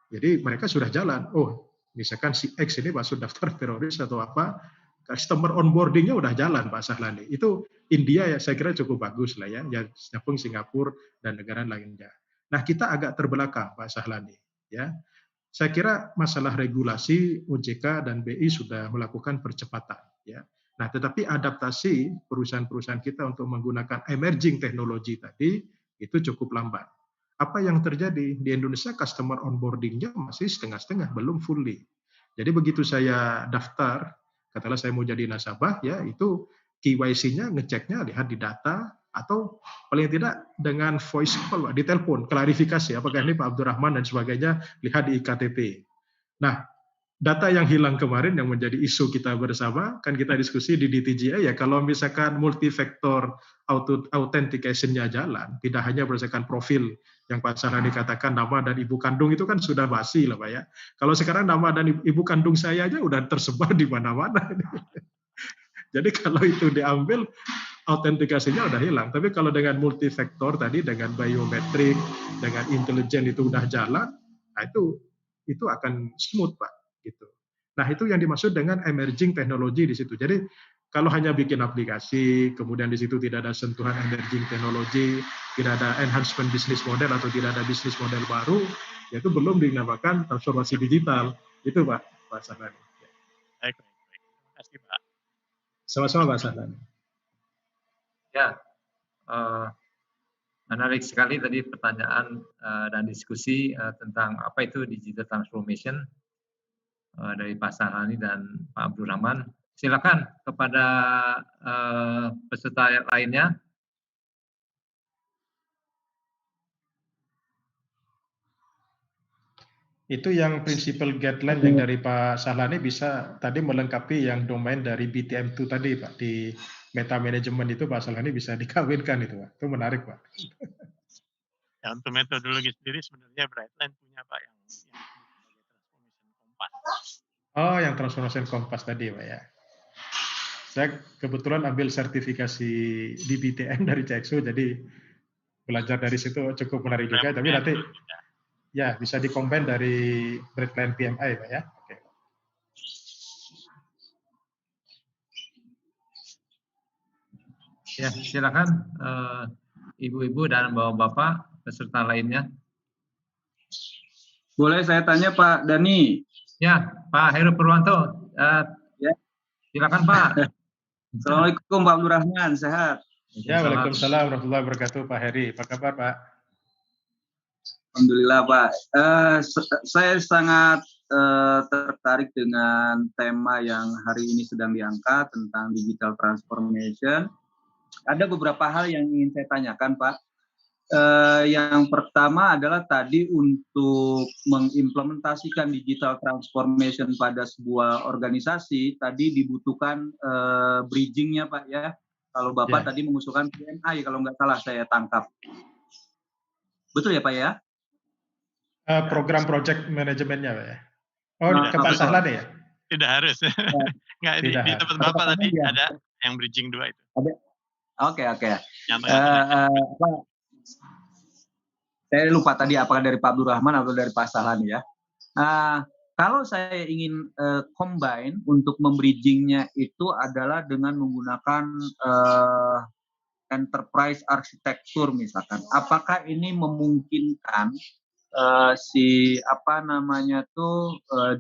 Jadi mereka sudah jalan. Oh, misalkan si X ini masuk daftar teroris atau apa, customer onboarding-nya udah jalan Pak Sahlani. Itu India ya saya kira cukup bagus lah ya, yang Singapura dan negara lainnya. Nah, kita agak terbelakang Pak Sahlani, ya. Saya kira masalah regulasi OJK dan BI sudah melakukan percepatan, ya. Nah, tetapi adaptasi perusahaan-perusahaan kita untuk menggunakan emerging teknologi tadi itu cukup lambat. Apa yang terjadi di Indonesia, customer onboarding-nya masih setengah-setengah, belum fully. Jadi begitu saya daftar, katakanlah saya mau jadi nasabah, ya itu KYC-nya ngeceknya lihat di data, atau paling tidak dengan voice call, di telepon, klarifikasi apakah ini Pak Abdurrahman dan sebagainya, lihat di iktp. Nah, data yang hilang kemarin yang menjadi isu kita bersama, kan kita diskusi di DTGA ya, kalau misalkan multi-factor authentication-nya jalan, tidak hanya berdasarkan profil yang Pak Sahlani katakan nama dan ibu kandung itu kan sudah basi lah Pak ya. Kalau sekarang nama dan ibu kandung saya aja udah tersebar di mana-mana. Jadi kalau itu diambil, autentikasinya udah hilang. Tapi kalau dengan multifaktor tadi, dengan biometrik, dengan intelijen itu udah jalan, nah itu akan smooth Pak. Gitu. Nah itu yang dimaksud dengan emerging teknologi di situ. Jadi kalau hanya bikin aplikasi, kemudian di situ tidak ada sentuhan emerging teknologi, tidak ada enhancement business model atau tidak ada bisnis model baru, yaitu belum dinamakan transformasi digital. Itu Pak Sahlani. Baik. Terima kasih Pak. Sama-sama Pak Sahlani. Ya, menarik sekali tadi pertanyaan dan diskusi tentang apa itu digital transformation dari Pak Sahlani dan Pak Abdurrahman. Silakan kepada peserta lainnya. Itu yang principal guideline yang dari Pak Sahlani bisa tadi melengkapi yang domain dari BTM2 tadi Pak, di meta management itu Pak Sahlani bisa dikawinkan itu Pak. Itu menarik Pak. Ya, untuk metodologi sendiri sebenarnya Brightline punya Pak yang transformation kompas. Oh, yang transformation kompas tadi Pak ya. Saya kebetulan ambil sertifikasi di BTM dari CXO, jadi belajar dari situ cukup menarik juga. Tapi nanti ya bisa dikombin dari Brightline PMI Pak ya. Oke. Ya, silakan ibu-ibu dan bapak-bapak peserta lainnya. Boleh saya tanya Pak Dani? Ya, Pak Heru Purwanto. Ya. Silakan Pak. Assalamualaikum Pak Abdurrahman, sehat? Ya, waalaikumsalam warahmatullahi wabarakatuh Pak Heri. Apa kabar Pak? Alhamdulillah Pak. Saya sangat tertarik dengan tema yang hari ini sedang diangkat tentang digital transformation. Ada beberapa hal yang ingin saya tanyakan Pak. Yang pertama adalah tadi untuk mengimplementasikan digital transformation pada sebuah organisasi, tadi dibutuhkan bridging-nya Pak ya. Kalau Bapak tadi mengusulkan PMI, kalau nggak salah saya tangkap. Betul ya Pak ya? Program project manajemennya Pak ya. Oh, ke Pak Sahlan ya? Tidak harus. Nggak, di tempat Bapak tadi ada yang bridging 2 itu. Oke. Saya lupa tadi apakah dari Pak Abdurrahman atau dari Pak Sahlan ya. Kalau saya ingin combine untuk membridgingnya itu adalah dengan menggunakan enterprise architecture misalkan. Apakah ini memungkinkan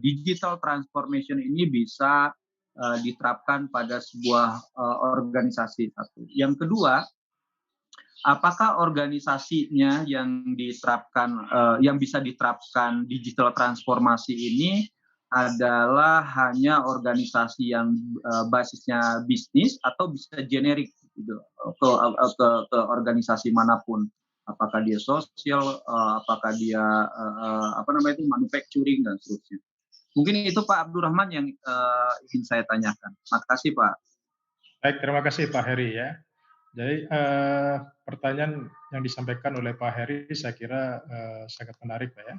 digital transformation ini bisa diterapkan pada sebuah organisasi satu. Yang kedua, apakah organisasinya yang diterapkan, yang bisa diterapkan digital transformasi ini adalah hanya organisasi yang basisnya bisnis atau bisa generik gitu, ke organisasi manapun, apakah dia sosial, apakah dia manufacturing dan seterusnya. Mungkin itu Pak Abdurrahman yang ingin saya tanyakan. Makasih Pak. Baik, terima kasih Pak Heri ya. Jadi pertanyaan yang disampaikan oleh Pak Heri saya kira sangat menarik Pak ya.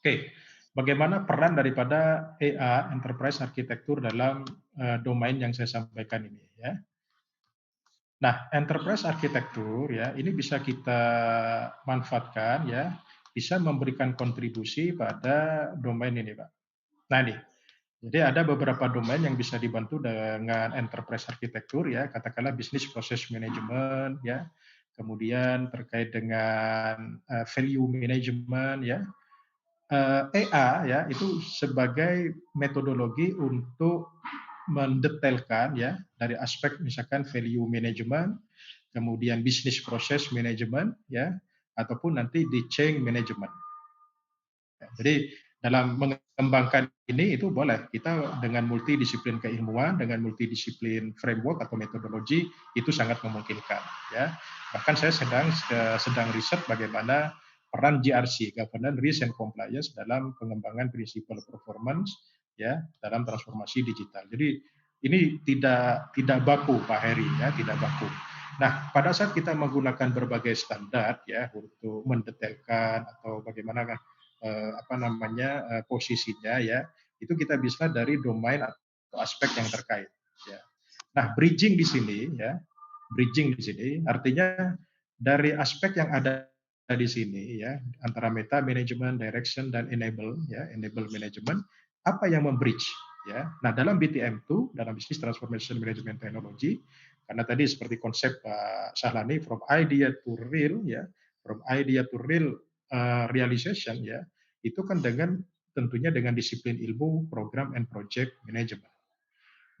Oke, bagaimana peran daripada EA Enterprise Architecture dalam domain yang saya sampaikan ini ya. Nah, Enterprise Architecture ya ini bisa kita manfaatkan ya, bisa memberikan kontribusi pada domain ini Pak. Nah ini, jadi ada beberapa domain yang bisa dibantu dengan enterprise architecture ya, katakanlah business process management ya, kemudian terkait dengan value management ya. EA ya itu sebagai metodologi untuk mendetailkan ya dari aspek misalkan value management, kemudian business process management ya, ataupun nanti di change management. Ya, jadi dalam mengembangkan ini itu boleh kita dengan multidisiplin keilmuan, dengan multidisiplin framework atau metodologi itu sangat memungkinkan ya. Bahkan saya sedang riset bagaimana peran GRC, Governance, Risk and Compliance dalam pengembangan prinsipal performance ya dalam transformasi digital. Jadi ini tidak baku Pak Heri ya, tidak baku. Nah, pada saat kita menggunakan berbagai standar ya untuk mendetailkan atau bagaimana posisinya ya itu kita bisa dari domain atau aspek yang terkait ya. Nah, bridging di sini artinya dari aspek yang ada di sini ya antara meta management, direction dan enable management apa yang membridge ya. Nah, dalam BTM2 dalam Business Transformation Management Technology karena tadi seperti konsep Pak Sahlani from idea to real ya, from idea to real realization ya, itu kan tentunya dengan disiplin ilmu program and project management.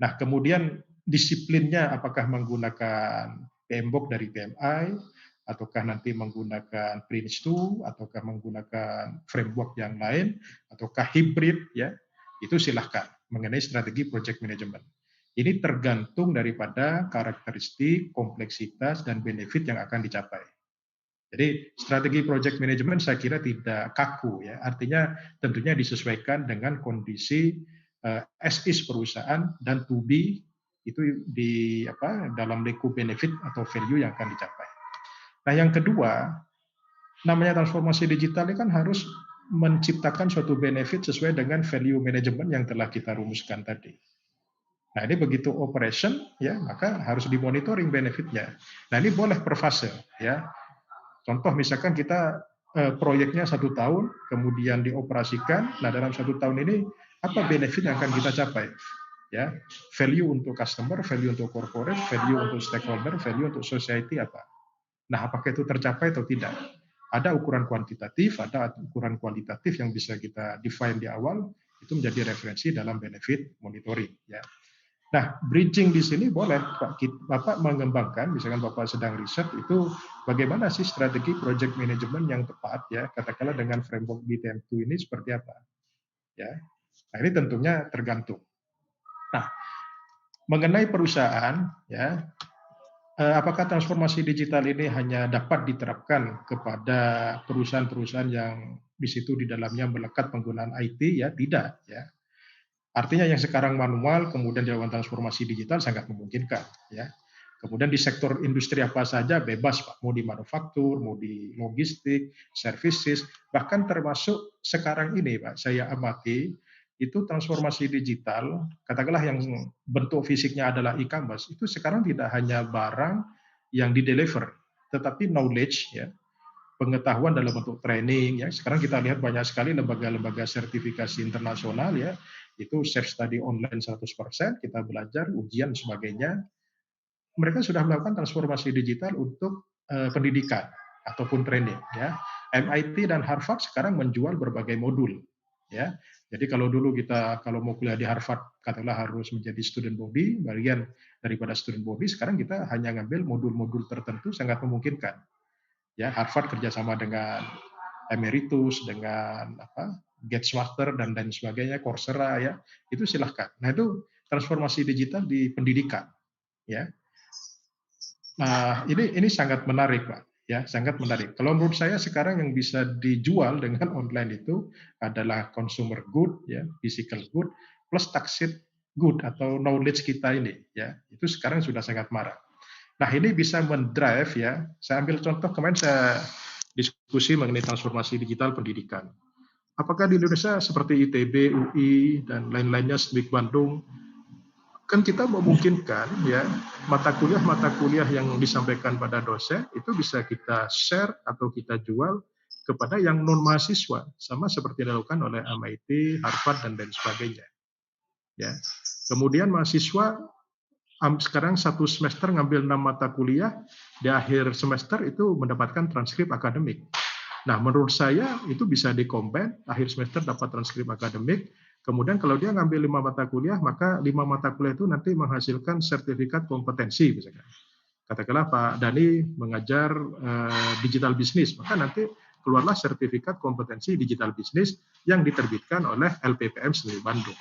Nah, kemudian disiplinnya apakah menggunakan PMBOK dari PMI, ataukah nanti menggunakan Prince2, ataukah menggunakan framework yang lain, ataukah hybrid ya, itu silahkan mengenai strategi project management. Ini tergantung daripada karakteristik, kompleksitas, dan benefit yang akan dicapai. Jadi strategi project management saya kira tidak kaku ya, artinya tentunya disesuaikan dengan kondisi as is perusahaan dan to be itu dalam lingkup benefit atau value yang akan dicapai. Nah, yang kedua, namanya transformasi digital ini kan harus menciptakan suatu benefit sesuai dengan value management yang telah kita rumuskan tadi. Nah, ini begitu operation ya, maka harus dimonitoring benefitnya. Nah, ini boleh per fase ya. Contoh misalkan kita proyeknya 1 tahun, kemudian dioperasikan. Nah, dalam 1 tahun ini apa benefit yang akan kita capai? Ya, value untuk customer, value untuk corporate, value untuk stakeholder, value untuk society apa? Nah, apakah itu tercapai atau tidak? Ada ukuran kuantitatif, ada ukuran kualitatif yang bisa kita define di awal, itu menjadi referensi dalam benefit monitoring. Ya. Nah, bridging di sini boleh Bapak mengembangkan, misalkan Bapak sedang riset itu bagaimana sih strategi project management yang tepat ya, katakanlah dengan framework BTM2 ini seperti apa ya. Nah, ini tentunya tergantung. Nah, mengenai perusahaan ya, apakah transformasi digital ini hanya dapat diterapkan kepada perusahaan-perusahaan yang di situ di dalamnya melekat penggunaan IT ya? Tidak ya. Artinya yang sekarang manual kemudian dilakukan transformasi digital sangat memungkinkan ya. Kemudian di sektor industri apa saja bebas Pak, mau di manufaktur, mau di logistik, services, bahkan termasuk sekarang ini Pak, saya amati itu transformasi digital, katakanlah yang bentuk fisiknya adalah e-commerce, itu sekarang tidak hanya barang yang di-deliver, tetapi knowledge ya, pengetahuan dalam bentuk training ya. Sekarang kita lihat banyak sekali lembaga-lembaga sertifikasi internasional ya, itu self study online 100%, kita belajar, ujian sebagainya. Mereka sudah melakukan transformasi digital untuk pendidikan ataupun training ya. MIT dan Harvard sekarang menjual berbagai modul ya. Jadi kalau dulu kita kalau mau kuliah di Harvard katakanlah harus menjadi student body, bagian daripada student body, sekarang kita hanya ngambil modul-modul tertentu sangat memungkinkan. Ya, Harvard kerjasama dengan Emeritus, dengan Getmaster dan lain sebagainya, Coursera ya, itu silahkan. Nah itu transformasi digital di pendidikan, ya. Nah ini sangat menarik Pak, ya sangat menarik. Kalau menurut saya sekarang yang bisa dijual dengan online itu adalah consumer good, ya, physical good, plus taxid good atau knowledge kita ini, ya, itu sekarang sudah sangat marak. Nah ini bisa mendrive ya, saya ambil contoh kemarin saya diskusi mengenai transformasi digital pendidikan. Apakah di Indonesia seperti ITB, UI, dan lain-lainnya, SMIK Bandung, kan kita memungkinkan ya mata kuliah yang disampaikan pada dosen itu bisa kita share atau kita jual kepada yang non mahasiswa, sama seperti dilakukan oleh MIT, Harvard, dan lain sebagainya. Ya, kemudian mahasiswa sekarang satu semester ngambil 6 mata kuliah, di akhir semester itu mendapatkan transkrip akademik. Nah, menurut saya itu bisa dikombin, akhir semester dapat transkrip akademik, kemudian kalau dia ngambil 5 mata kuliah, maka 5 mata kuliah itu nanti menghasilkan sertifikat kompetensi, misalkan. Katakanlah Pak Dhani mengajar digital bisnis, maka nanti keluarlah sertifikat kompetensi digital bisnis yang diterbitkan oleh LPPM SMIK Bandung.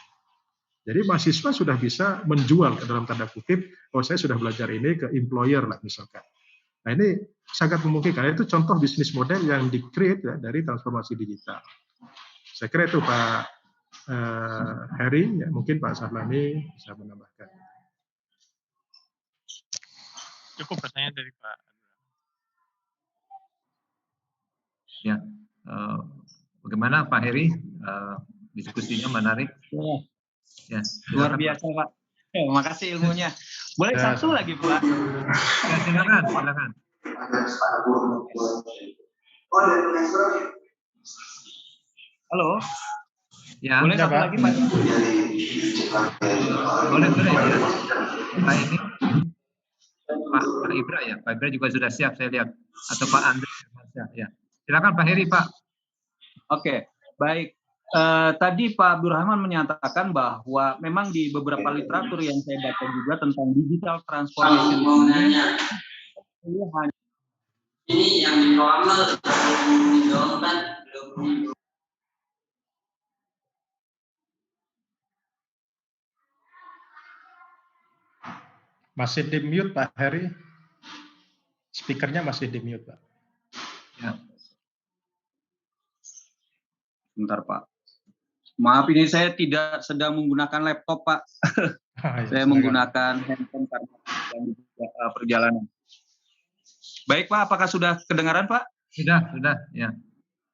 Jadi mahasiswa sudah bisa menjual ke dalam tanda kutip, oh saya sudah belajar ini ke employer lah misalkan. Nah ini sangat memungkinkan, itu contoh bisnis model yang di-create ya, dari transformasi digital. Saya kira itu Pak Heri, ya, mungkin Pak Sahlani bisa menambahkan. Cukup pertanyaan dari Pak. Ya, bagaimana Pak Heri? Diskusinya menarik. Ya, luar biasa Pak. Terima kasih ilmunya. Boleh ya, satu lagi Pak? Ya, silakan. Halo. Ya. Boleh satu lagi Pak? Boleh ya. Pak ini. Pak Ibra ya. Pak Ibra juga sudah siap saya lihat. Atau Pak Andre. Ya. Silakan Pak Heri Pak. Oke, baik. Tadi Pak Abdurrahman menyatakan bahwa memang di beberapa literatur yang saya baca juga tentang digital transformation ini yang masih di mute Pak Heri, speakernya masih di mute Pak. Ya. Bentar Pak. Maaf ini saya tidak sedang menggunakan laptop Pak. Saya menggunakan handphone karena perjalanan. Baik Pak, apakah sudah kedengaran Pak? Sudah ya.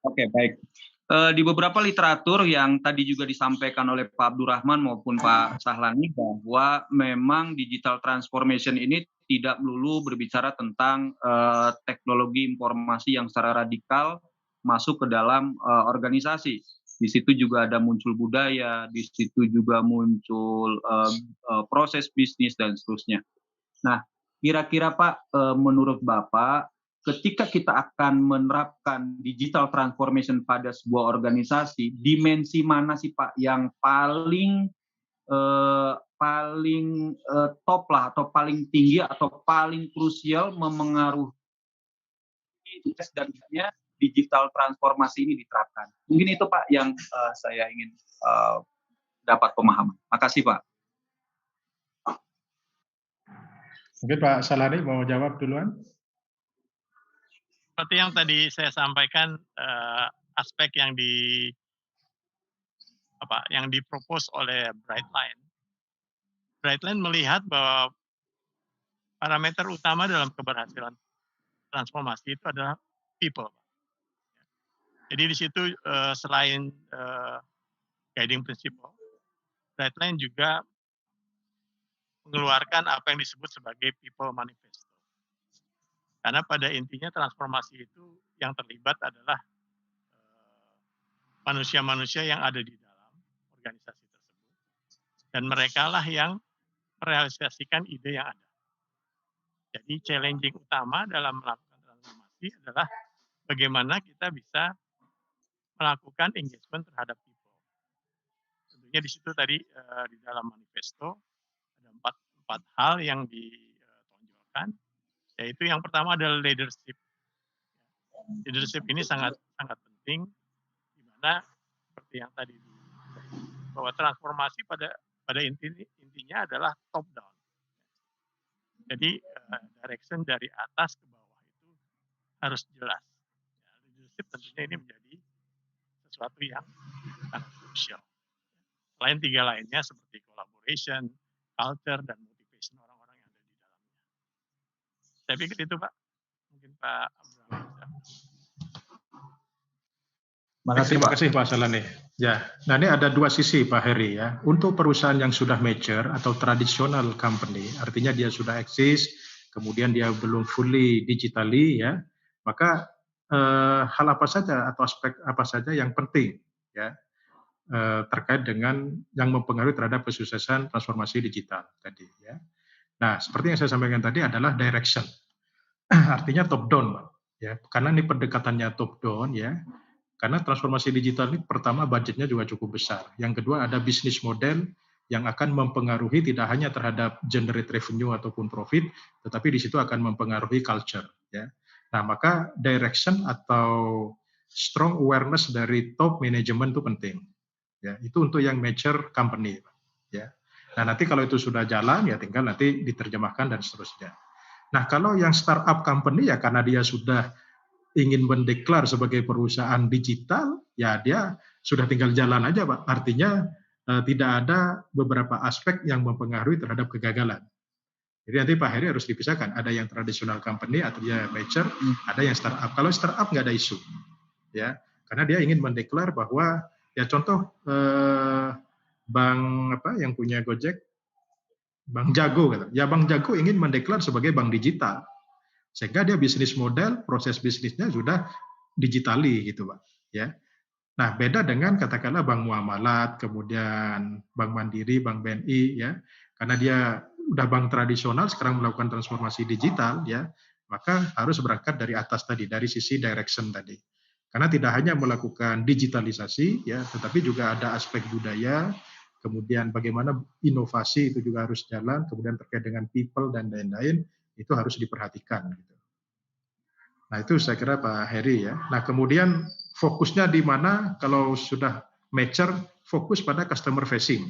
Oke, baik. Di beberapa literatur yang tadi juga disampaikan oleh Pak Abdurrahman maupun Pak Sahlani bahwa memang digital transformation ini tidak melulu berbicara tentang teknologi informasi yang secara radikal masuk ke dalam organisasi. Di situ juga ada muncul budaya, di situ juga muncul proses bisnis dan seterusnya. Nah, kira-kira Pak, menurut Bapak, ketika kita akan menerapkan digital transformation pada sebuah organisasi, dimensi mana sih Pak yang paling paling top lah, atau paling tinggi atau paling krusial memengaruhi sukses dan tidaknya digital transformasi ini diterapkan. Mungkin itu Pak yang saya ingin dapat pemahaman. Makasih Pak. Mungkin Pak Salani mau jawab duluan. Seperti yang tadi saya sampaikan, aspek yang dipropos oleh Brightline. Brightline melihat bahwa parameter utama dalam keberhasilan transformasi itu adalah people. Jadi di situ selain guiding principle, Brightline juga mengeluarkan apa yang disebut sebagai people manifesto. Karena pada intinya transformasi itu yang terlibat adalah manusia-manusia yang ada di dalam organisasi tersebut. Dan merekalah yang merealisasikan ide yang ada. Jadi challenging utama dalam melakukan transformasi adalah bagaimana kita bisa melakukan engagement terhadap people. Tentunya di situ tadi di dalam manifesto ada empat hal yang ditonjolkan, yaitu yang pertama adalah leadership. Leadership ini sangat penting, di mana seperti yang tadi bahwa transformasi pada intinya adalah top down. Jadi direction dari atas ke bawah itu harus jelas. Ya, leadership tentunya ini menjadi sesuatu yang sangat krusial. Selain tiga lainnya seperti collaboration, culture, dan motivation orang-orang yang ada di dalamnya. Saya pikir itu Pak. Mungkin Pak Abraham bisa. Terima kasih Pak Salani. Ya, nah ini ada dua sisi Pak Heri ya. Untuk perusahaan yang sudah mature atau traditional company, artinya dia sudah eksis, kemudian dia belum fully digitally ya, maka hal apa saja atau aspek apa saja yang penting ya terkait dengan yang mempengaruhi terhadap kesuksesan transformasi digital tadi ya. Nah, seperti yang saya sampaikan tadi adalah direction. Artinya top down, Pak. Ya, karena ini pendekatannya top down ya. Karena transformasi digital ini pertama budgetnya juga cukup besar. Yang kedua ada bisnis model yang akan mempengaruhi tidak hanya terhadap generate revenue ataupun profit, tetapi di situ akan mempengaruhi culture ya. Nah, maka direction atau strong awareness dari top management itu penting. Ya, itu untuk yang mature company ya. Nah, nanti kalau itu sudah jalan ya tinggal nanti diterjemahkan dan seterusnya. Nah, kalau yang startup company ya karena dia sudah ingin mendeklar sebagai perusahaan digital, ya dia sudah tinggal jalan aja, Pak. Artinya tidak ada beberapa aspek yang mempengaruhi terhadap kegagalan. Jadi nanti Pak Heri harus dipisahkan. Ada yang traditional company atau dia mature, ada yang startup. Kalau startup nggak ada isu, ya, karena dia ingin mendeklar bahwa ya contoh bank apa yang punya Gojek, Bank Jago, gitu. Ya Bank Jago ingin mendeklar sebagai bank digital. Sehingga dia bisnis model, proses bisnisnya sudah digitali gitu Pak. Ya. Nah beda dengan katakanlah Bank Muamalat, kemudian Bank Mandiri, Bank BNI ya, karena dia udah bank tradisional sekarang melakukan transformasi digital ya, maka harus berangkat dari atas tadi, dari sisi direction tadi. Karena tidak hanya melakukan digitalisasi ya, tetapi juga ada aspek budaya, kemudian bagaimana inovasi itu juga harus jalan, kemudian terkait dengan people dan lain-lain, itu harus diperhatikan. Gitu. Nah itu saya kira Pak Heri ya. Nah kemudian fokusnya di mana kalau sudah mature, fokus pada customer facing.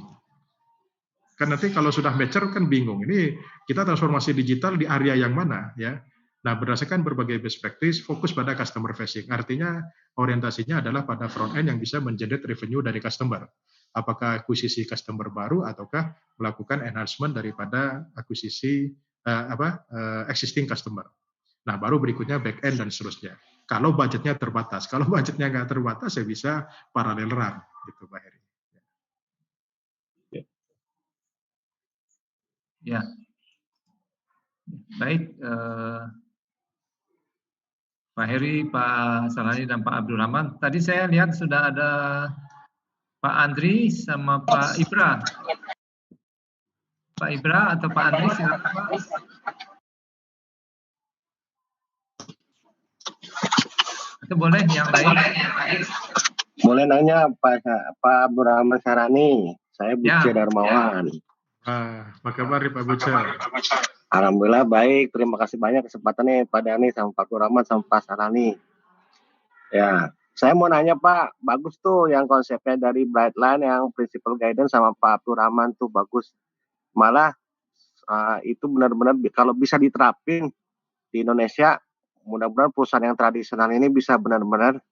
Kan nanti kalau sudah mature kan bingung, ini kita transformasi digital di area yang mana ya. Nah berdasarkan berbagai best practice, fokus pada customer facing. Artinya orientasinya adalah pada front end yang bisa mengenerate revenue dari customer. Apakah akuisisi customer baru ataukah melakukan enhancement daripada akuisisi existing customer. Nah, baru berikutnya back end dan seterusnya. Kalau budgetnya terbatas, kalau budgetnya nggak terbatas, ya bisa paralel run, gitu Pak Heri. Ya, baik, Pak Heri, Pak Salani, dan Pak Abdul Rahman. Tadi saya lihat sudah ada Pak Andri sama Pak Ibra. Pak Ibra atau Pak Andri, silakan Pak. Itu boleh yang lain? Boleh nanya Pak Abdul Rahman Sarani, saya Bukti Darmawan. Apa kabar Pak Buce? Alhamdulillah baik, terima kasih banyak kesempatannya Pak Dhani sama Pak Rahman sama Pak Sarani. Ya, saya mau nanya Pak, bagus tuh yang konsepnya dari Brightline yang Principal Guidance sama Pak Abdul Rahman tuh bagus. Malah itu benar-benar kalau bisa diterapin di Indonesia, mudah-mudahan perusahaan yang tradisional ini bisa benar-benar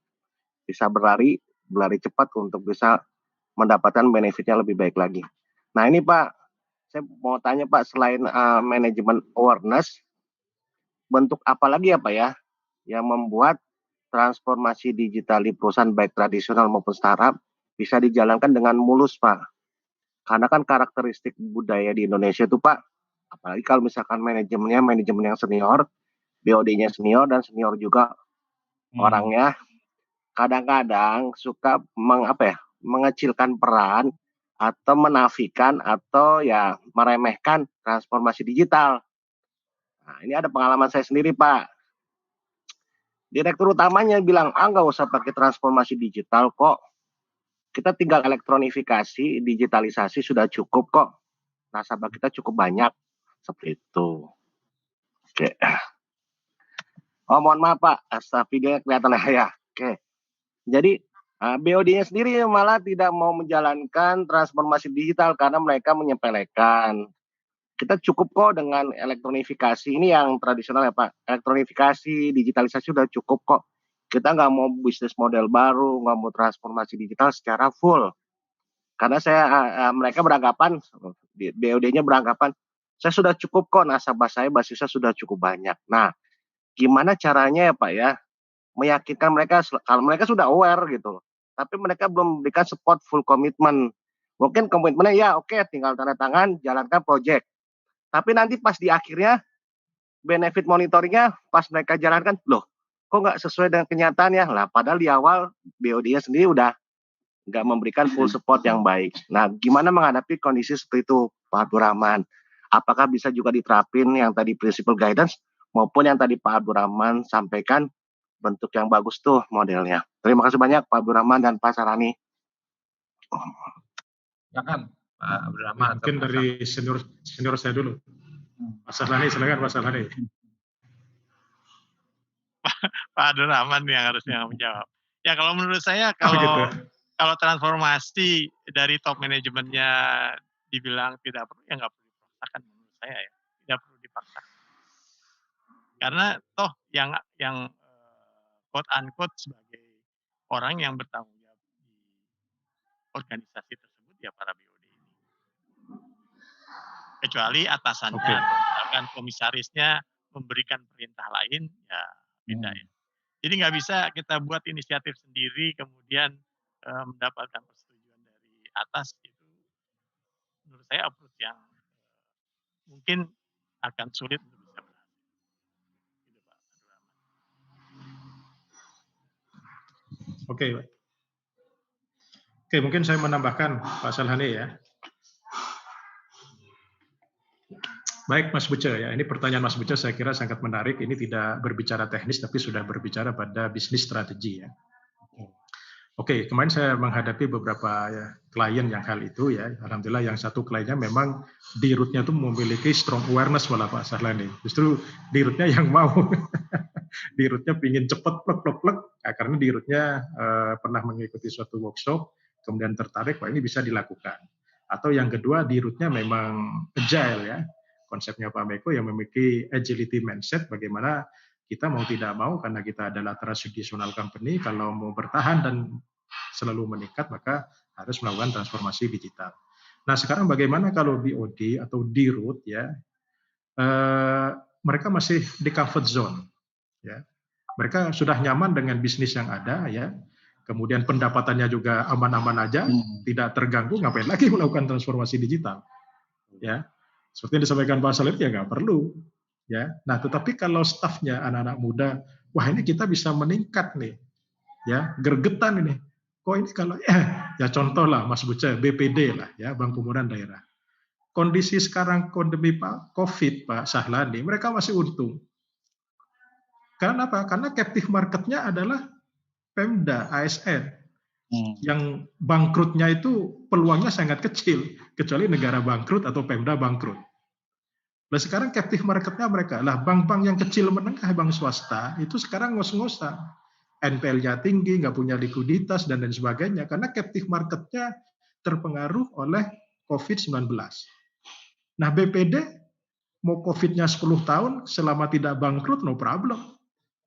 bisa berlari cepat untuk bisa mendapatkan benefitnya lebih baik lagi. Nah ini Pak, saya mau tanya Pak, selain manajemen awareness, bentuk apa lagi ya Pak ya yang membuat transformasi digital di perusahaan baik tradisional maupun startup bisa dijalankan dengan mulus Pak? Karena kan karakteristik budaya di Indonesia itu Pak, apalagi kalau misalkan manajemennya manajemen yang senior, BOD-nya senior dan senior juga orangnya, kadang-kadang suka mengecilkan peran atau menafikan atau ya meremehkan transformasi digital. Nah, ini ada pengalaman saya sendiri Pak. Direktur utamanya bilang, nggak usah pakai transformasi digital kok. Kita tinggal elektronifikasi, digitalisasi sudah cukup kok. Nasabah kita cukup banyak. Seperti itu. Oke. Oh mohon maaf Pak, videonya kelihatan ya. Oke. Jadi BOD-nya sendiri malah tidak mau menjalankan transformasi digital karena mereka menyepelekan. Kita cukup kok dengan elektronifikasi ini yang tradisional ya Pak. Elektronifikasi, digitalisasi sudah cukup kok. Kita nggak mau bisnis model baru, nggak mau transformasi digital secara full. Karena mereka beranggapan, BOD-nya beranggapan, saya sudah cukup kok, nasabah saya basisnya sudah cukup banyak. Nah, gimana caranya ya Pak ya, meyakinkan mereka, kalau mereka sudah aware gitu, tapi mereka belum memberikan support full komitmen. Mungkin komitmennya ya oke, tinggal tanda tangan, jalankan project. Tapi nanti pas di akhirnya, benefit monitoringnya pas mereka jalankan, loh kok nggak sesuai dengan kenyataannya? Lah padahal di awal BOD-nya sendiri udah nggak memberikan full support yang baik. Nah, gimana menghadapi kondisi seperti itu, Pak Abdul Rahman? Apakah bisa juga diterapin yang tadi principal guidance maupun yang tadi Pak Abdul Rahman sampaikan bentuk yang bagus tuh modelnya. Terima kasih banyak Pak Abdul Rahman dan Pak Sarani. Silakan Pak Abdul Rahman. Mungkin dari senior saya dulu. Pak Sarani, silakan Pak Sarani. Pak Abdul Rahman yang harusnya menjawab. Ya kalau menurut saya kalau transformasi dari top manajemennya dibilang tidak perlu, ya nggak perlu dipaksakan menurut saya ya, tidak perlu dipaksakan. Karena toh yang quote unquote sebagai orang yang bertanggung jawab di organisasi tersebut ya para BOD ini. Kecuali atasannya atau misalkan komisarisnya memberikan perintah lain, ya beda ya. Jadi nggak bisa kita buat inisiatif sendiri kemudian mendapatkan persetujuan dari atas, itu menurut saya approach yang mungkin akan sulit untuk bisa berhasil. Gitu, Pak. Oke, mungkin saya menambahkan Pak Salhani ya. Baik Mas Buce ya, ini pertanyaan Mas Buce saya kira sangat menarik. Ini tidak berbicara teknis tapi sudah berbicara pada bisnis strategi ya. Oke, kemarin saya menghadapi beberapa klien yang hal itu ya. Alhamdulillah yang satu kliennya memang di root-nya itu memiliki strong awareness malah Pak Sahlani. Justru di root-nya yang mau. Di root-nya pingin cepat plek. Ya, karena di root-nya pernah mengikuti suatu workshop, kemudian tertarik, wah ini bisa dilakukan. Atau yang kedua di root-nya memang agile ya. Konsepnya Pak Meko yang memiliki agility mindset, bagaimana kita mau tidak mau karena kita adalah traditional company, kalau mau bertahan dan selalu meningkat maka harus melakukan transformasi digital. Nah sekarang bagaimana kalau BOD atau di root ya, mereka masih di comfort zone ya, mereka sudah nyaman dengan bisnis yang ada ya, kemudian pendapatannya juga aman-aman aja, tidak terganggu, ngapain lagi melakukan transformasi digital ya. Seperti yang disampaikan Pak Salim ya nggak perlu ya. Nah tetapi kalau stafnya anak-anak muda, wah ini kita bisa meningkat nih ya, gergetan ini. Kok ini kalau ya contoh lah Mas Buce, BPD lah ya, Bank Pembangunan Daerah. Kondisi sekarang pandemi Pak COVID Pak Sahlani, mereka masih untung. Karena apa? Karena captive marketnya adalah Pemda, ASN. Yang bangkrutnya itu peluangnya sangat kecil, kecuali negara bangkrut atau Pemda bangkrut. Nah sekarang captive marketnya mereka, lah bank-bank yang kecil menengah, bank swasta, itu sekarang ngos-ngosan. NPL-nya tinggi, nggak punya likuiditas, dan lain sebagainya, karena captive marketnya terpengaruh oleh COVID-19. Nah BPD, mau COVID-nya 10 tahun, selama tidak bangkrut, no problem.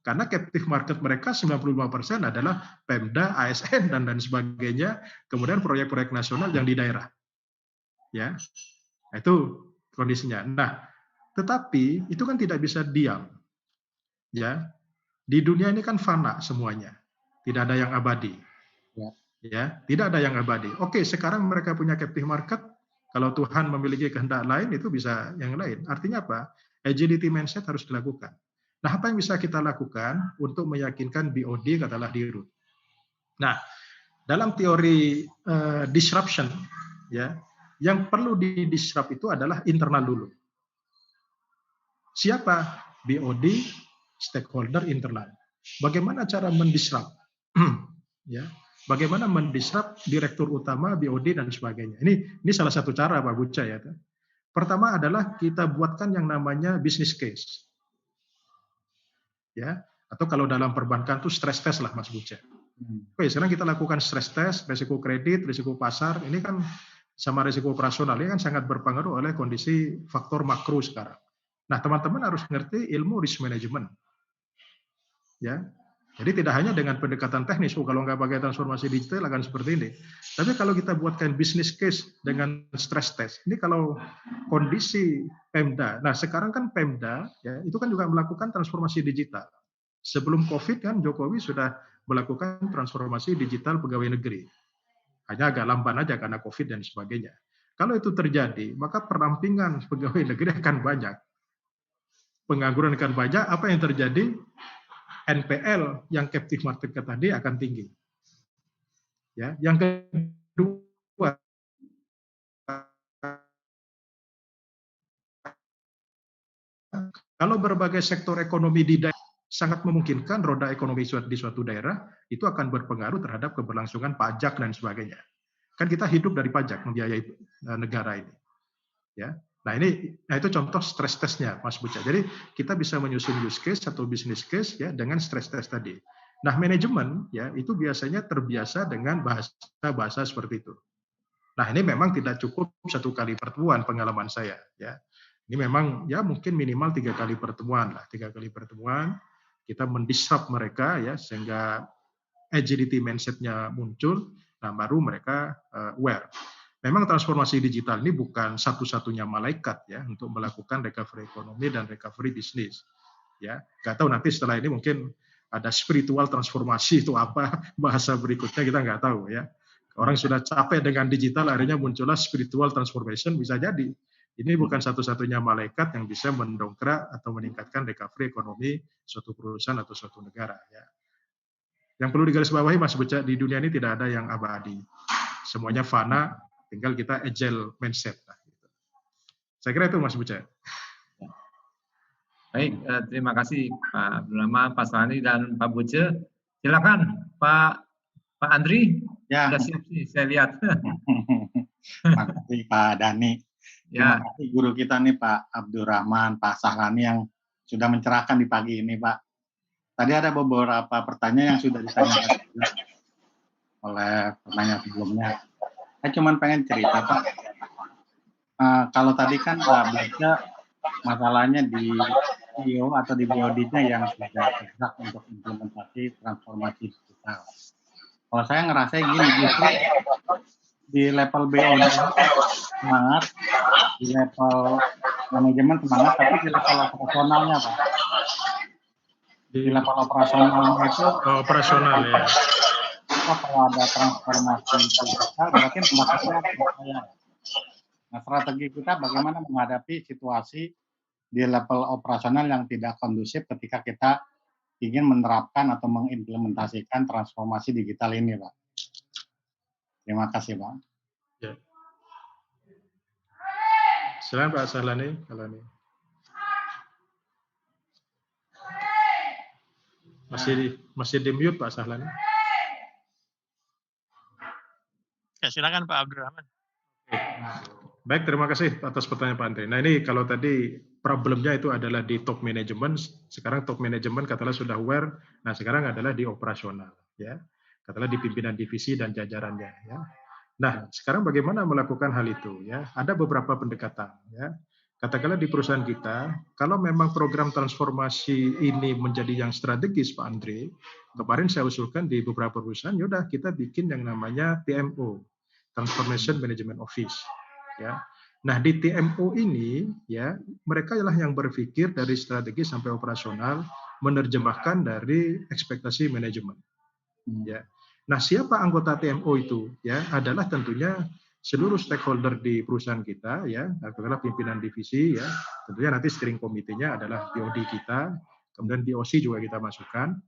Karena captive market mereka 95% adalah Pemda, ASN, dan sebagainya, kemudian proyek-proyek nasional yang di daerah. Ya, itu kondisinya. Nah, tetapi itu kan tidak bisa diam. Ya, di dunia ini kan fana semuanya, tidak ada yang abadi. Ya, tidak ada yang abadi. Oke, sekarang mereka punya captive market. Kalau Tuhan memiliki kehendak lain, itu bisa yang lain. Artinya apa? Agility mindset harus dilakukan. Nah, apa yang bisa kita lakukan untuk meyakinkan BOD katakanlah di root? Nah, dalam teori disruption, ya, yang perlu di-disrupt itu adalah internal dulu. Siapa? BOD, stakeholder internal. Bagaimana cara mendisrupt? Ya, bagaimana mendisrupt direktur utama BOD dan sebagainya. Ini salah satu cara Pak Buca ya. Pertama adalah kita buatkan yang namanya business case. Ya, atau kalau dalam perbankan itu stress test lah Mas Buca. Oke, sekarang kita lakukan stress test, risiko kredit, risiko pasar, ini kan sama risiko operasional, ini kan sangat berpengaruh oleh kondisi faktor makro sekarang. Nah, teman-teman harus ngerti ilmu risk management. Ya, jadi tidak hanya dengan pendekatan teknis, kalau nggak pakai transformasi digital akan seperti ini. Tapi kalau kita buatkan business case dengan stress test, ini kalau kondisi Pemda, nah sekarang kan Pemda, ya itu kan juga melakukan transformasi digital. Sebelum COVID kan Jokowi sudah melakukan transformasi digital pegawai negeri. Hanya agak lamban aja karena COVID dan sebagainya. Kalau itu terjadi, maka perampingan pegawai negeri akan banyak. Pengangguran akan banyak, apa yang terjadi? NPL yang captive market tadi akan tinggi. Ya, yang kedua, kalau berbagai sektor ekonomi di daerah sangat memungkinkan roda ekonomi di suatu daerah itu akan berpengaruh terhadap keberlangsungan pajak dan sebagainya. Kan kita hidup dari pajak membiayai negara ini. Ya. Nah itu contoh stress testnya Mas Buca. Jadi kita bisa menyusun use case atau business case ya dengan stress test tadi. Nah manajemen ya itu biasanya terbiasa dengan bahasa seperti itu. Nah ini memang tidak cukup satu kali pertemuan pengalaman saya ya. Ini memang ya mungkin minimal 3 kali pertemuan lah, 3 kali pertemuan kita mendisrupt mereka ya sehingga agility mindset-nya muncul. Nah baru mereka aware. Memang transformasi digital ini bukan satu-satunya malaikat ya untuk melakukan recovery ekonomi dan recovery bisnis. Ya, nggak tahu nanti setelah ini mungkin ada spiritual transformasi itu apa bahasa berikutnya kita nggak tahu ya. Orang sudah capek dengan digital, akhirnya muncullah spiritual transformation bisa jadi. Ini bukan satu-satunya malaikat yang bisa mendongkrak atau meningkatkan recovery ekonomi suatu perusahaan atau suatu negara. Ya. Yang perlu digarisbawahi Mas Buca, di dunia ini tidak ada yang abadi. Semuanya fana, tinggal kita agile mindset. Saya kira itu Mas Buca. Baik, terima kasih Pak Abdul Rahman, Pak Sahlani, dan Pak Buce. Silakan Pak Andri. Ya. Sudah siap sih, saya lihat. Terima kasih Pak Dani. Terima Ya. kasih guru kita nih Pak Abdul Rahman, Pak Sahlani yang sudah mencerahkan di pagi ini Pak. Tadi ada beberapa pertanyaan yang sudah ditanyakan oleh pertanyaan sebelumnya. Saya cuma pengen cerita Pak. Kalau tadi kan Pak baca masalahnya di CEO atau di BOD-nya yang sudah bergerak untuk implementasi transformasi digital. Kalau saya ngerasa gini, justru di level BOD semangat, di level manajemen semangat, tapi di level operasionalnya Pak. Di level operasionalnya itu operasional ya. Kalau ada transformasi digital, berarti marketnya percaya. Nah, strategi kita bagaimana menghadapi situasi di level operasional yang tidak kondusif ketika kita ingin menerapkan atau mengimplementasikan transformasi digital ini, Pak. Terima kasih, Pak. Ya. Silakan Pak Sahlani. Masih di mute Pak Sahlani. Ya, silakan Pak Abdurrahman. Baik, terima kasih atas pertanyaan Pak Andre. Nah ini kalau tadi problemnya itu adalah di top management, sekarang top management katakanlah sudah aware, nah sekarang adalah di operasional, ya, katakanlah di pimpinan divisi dan jajarannya, ya. Nah sekarang bagaimana melakukan hal itu, ya? Ada beberapa pendekatan, ya. Katakanlah di perusahaan kita, kalau memang program transformasi ini menjadi yang strategis, Pak Andre, kemarin saya usulkan di beberapa perusahaan, yaudah kita bikin yang namanya TMO, Transformation Management Office. Ya. Nah di TMO ini, ya mereka ialah yang berpikir dari strategi sampai operasional, menerjemahkan dari ekspektasi manajemen. Ya. Nah siapa anggota TMO itu? Ya adalah tentunya seluruh stakeholder di perusahaan kita, ya, adalah pimpinan divisi, ya, tentunya nanti steering committee-nya adalah POD kita, kemudian DOC juga kita masukkan.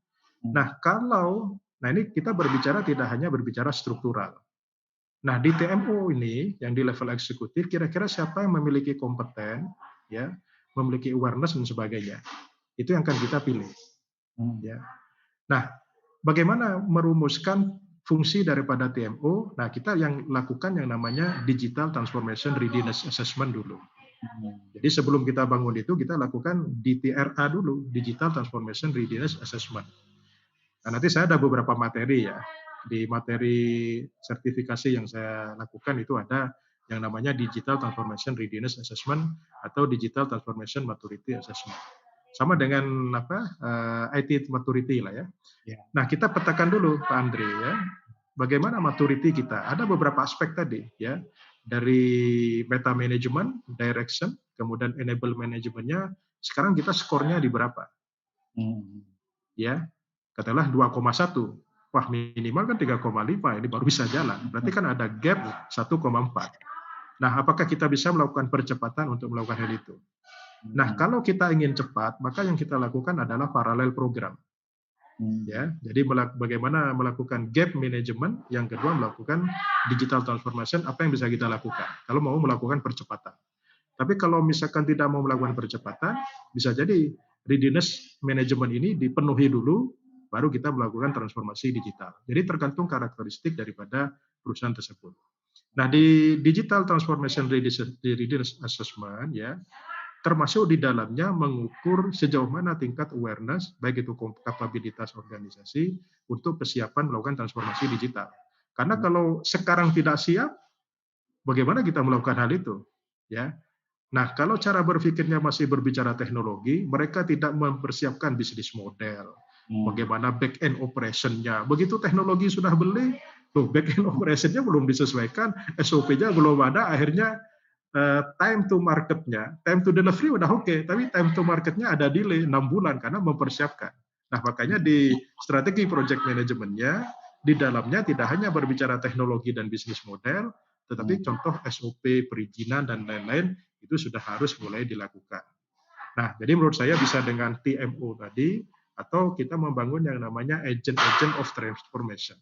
Nah nah ini kita berbicara tidak hanya berbicara struktural. Nah di TMO ini yang di level eksekutif, kira-kira siapa yang memiliki kompeten, ya, memiliki awareness dan sebagainya, itu yang akan kita pilih. Ya. Nah bagaimana merumuskan fungsi daripada TMO? Nah, kita yang lakukan yang namanya Digital Transformation Readiness Assessment dulu. Jadi sebelum kita bangun itu, kita lakukan DTRA dulu, Digital Transformation Readiness Assessment. Nah, nanti saya ada beberapa materi ya. Di materi sertifikasi yang saya lakukan itu ada yang namanya Digital Transformation Readiness Assessment atau Digital Transformation Maturity Assessment. Sama dengan IT maturity lah ya. Nah, kita petakan dulu Pak Andre ya. Bagaimana maturity kita? Ada beberapa aspek tadi ya. Dari meta management, direction, kemudian enable manajemennya, sekarang kita skornya di berapa? Ya. Katakanlah 2,1. Wah, minimal kan 3,5, ini baru bisa jalan. Berarti kan ada gap 1,4. Nah, apakah kita bisa melakukan percepatan untuk melakukan hal itu? Nah, kalau kita ingin cepat, maka yang kita lakukan adalah paralel program. Ya, jadi bagaimana melakukan gap management, yang kedua melakukan digital transformation, apa yang bisa kita lakukan kalau mau melakukan percepatan. Tapi kalau misalkan tidak mau melakukan percepatan, bisa jadi readiness management ini dipenuhi dulu, baru kita melakukan transformasi digital. Jadi tergantung karakteristik daripada perusahaan tersebut. Nah, di digital transformation readiness assessment ya, termasuk di dalamnya mengukur sejauh mana tingkat awareness, baik itu kapabilitas organisasi untuk kesiapan melakukan transformasi digital. Karena kalau sekarang tidak siap, bagaimana kita melakukan hal itu? Ya. Nah, kalau cara berpikirnya masih berbicara teknologi, mereka tidak mempersiapkan bisnis model, bagaimana back-end operation-nya. Begitu teknologi sudah beli, back-end operation-nya belum disesuaikan, SOP-nya belum ada, akhirnya time to market-nya, time to delivery udah oke, tapi time to market-nya ada delay 6 bulan karena mempersiapkan. Nah, makanya di strategi project management-nya, di dalamnya tidak hanya berbicara teknologi dan bisnis model, tetapi contoh SOP, perizinan, dan lain-lain, itu sudah harus mulai dilakukan. Nah, jadi menurut saya bisa dengan TMO tadi, atau kita membangun yang namanya agent of transformation.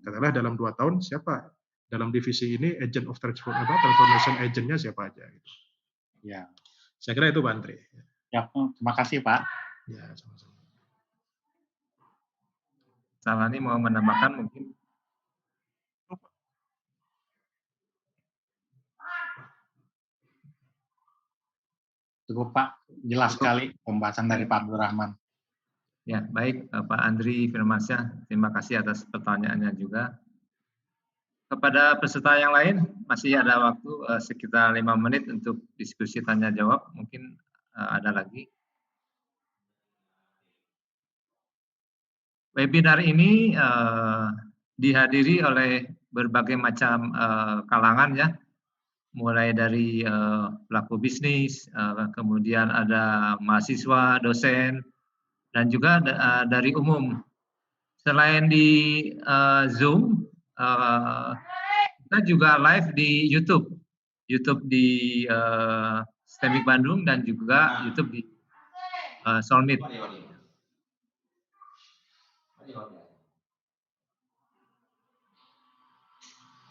Katakanlah dalam 2 tahun, siapa dalam divisi ini agent of transformation agentnya siapa aja gitu. Ya. Saya kira itu Pak Andre. Ya, terima kasih Pak. Ya, sama-sama. Salani mau menambahkan mungkin. Cukup Pak, jelas sekali pembahasan dari Pak Abdurrahman. Ya, baik Pak Andri Firmansyah, terima kasih atas pertanyaannya juga. Kepada peserta yang lain, masih ada waktu sekitar 5 menit untuk diskusi tanya jawab. Mungkin ada lagi. Webinar ini dihadiri oleh berbagai macam kalangan ya, mulai dari pelaku bisnis, kemudian ada mahasiswa, dosen, dan juga dari umum. Selain di Zoom, kita juga live di YouTube di STEMIC Bandung dan juga YouTube di Solmit.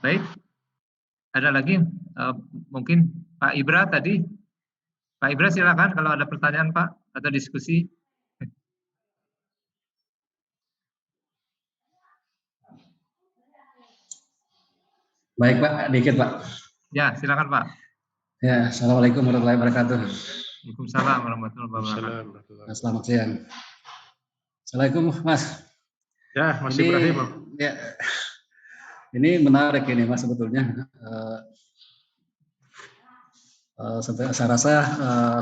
Baik, ada lagi mungkin Pak Ibra tadi. Pak Ibra silakan kalau ada pertanyaan Pak atau diskusi. Baik Pak, dikit Pak. Ya, silakan Pak. Ya, Assalamualaikum warahmatullahi wabarakatuh. Waalaikumsalam warahmatullahi wabarakatuh. Selamat siang. Assalamualaikum Mas. Ya, Mas ini, Ibrahim. Ya, ini menarik ini Mas sebetulnya. Saya rasa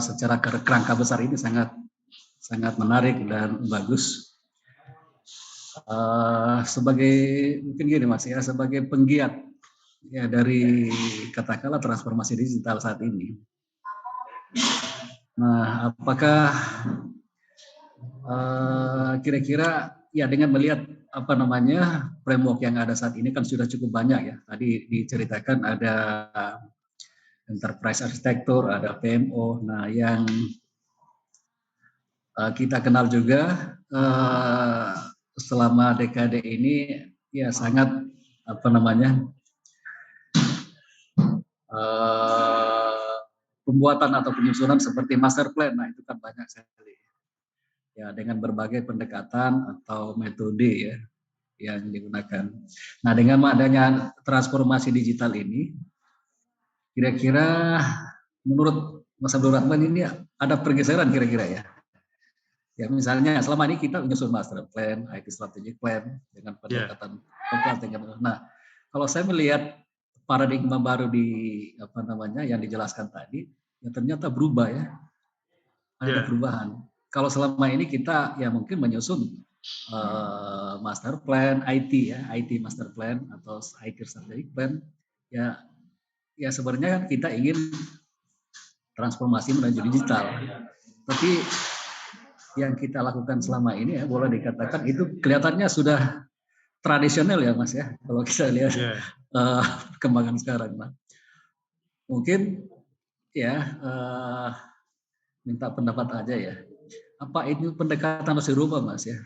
secara kerangka besar ini sangat menarik dan bagus. Sebagai mungkin gini Mas ya, sebagai penggiat ya dari katakanlah transformasi digital saat ini. Nah, apakah kira-kira ya dengan melihat apa namanya framework yang ada saat ini kan sudah cukup banyak ya. Tadi diceritakan ada enterprise architecture, ada PMO. Nah, yang kita kenal juga selama dekade ini ya sangat apa namanya pembuatan atau penyusunan seperti master plan. Nah, itu kan banyak sekali ya dengan berbagai pendekatan atau metode ya yang digunakan. Nah, dengan adanya transformasi digital ini, kira-kira menurut Mas Abdul Rahman ini ada pergeseran kira-kira ya. Ya misalnya selama ini kita menyusun master plan, IT strategic plan dengan pendekatan dengan. Nah, kalau saya melihat paradigma baru di apa namanya yang dijelaskan tadi, ya ternyata berubah ya. Ada perubahan. Kalau selama ini kita ya mungkin menyusun master plan IT ya, IT master plan atau IT strategic plan, ya sebenarnya kan kita ingin transformasi menuju digital. Tapi yang kita lakukan selama ini ya boleh dikatakan itu kelihatannya sudah tradisional ya Mas ya, kalau kita lihat perkembangan sekarang. Nah, mungkin ya minta pendapat aja ya. Apa itu pendekatan harus dirubah Mas ya?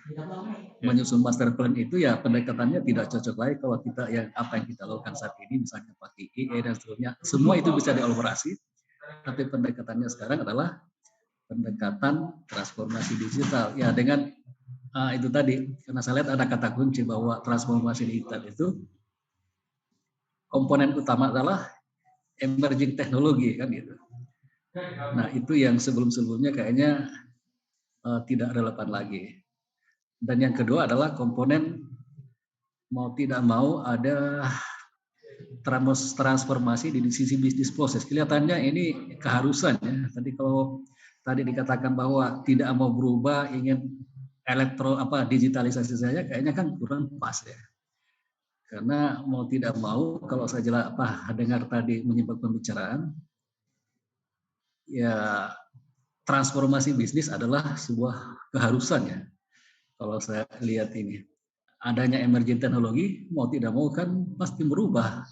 Menyusun master plan itu ya pendekatannya tidak cocok lagi kalau kita yang apa yang kita lakukan saat ini misalnya pakai IE dan seterusnya. Semua itu bisa dielaborasi, tapi pendekatannya sekarang adalah pendekatan transformasi digital. Ya dengan itu tadi, karena saya lihat ada kata kunci bahwa transformasi digital itu komponen utama adalah emerging teknologi kan gitu. Nah itu yang sebelum-sebelumnya kayaknya tidak relevan lagi. Dan yang kedua adalah komponen mau tidak mau ada transformasi di sisi bisnis proses. Kelihatannya ini keharusan ya. Tadi dikatakan bahwa tidak mau berubah, ingin digitalisasi saja, kayaknya kan kurang pas ya. Karena mau tidak mau, kalau saya dengar tadi menyimak pembicaraan, ya transformasi bisnis adalah sebuah keharusan ya. Kalau saya lihat ini, adanya emerging teknologi mau tidak mau kan pasti merubah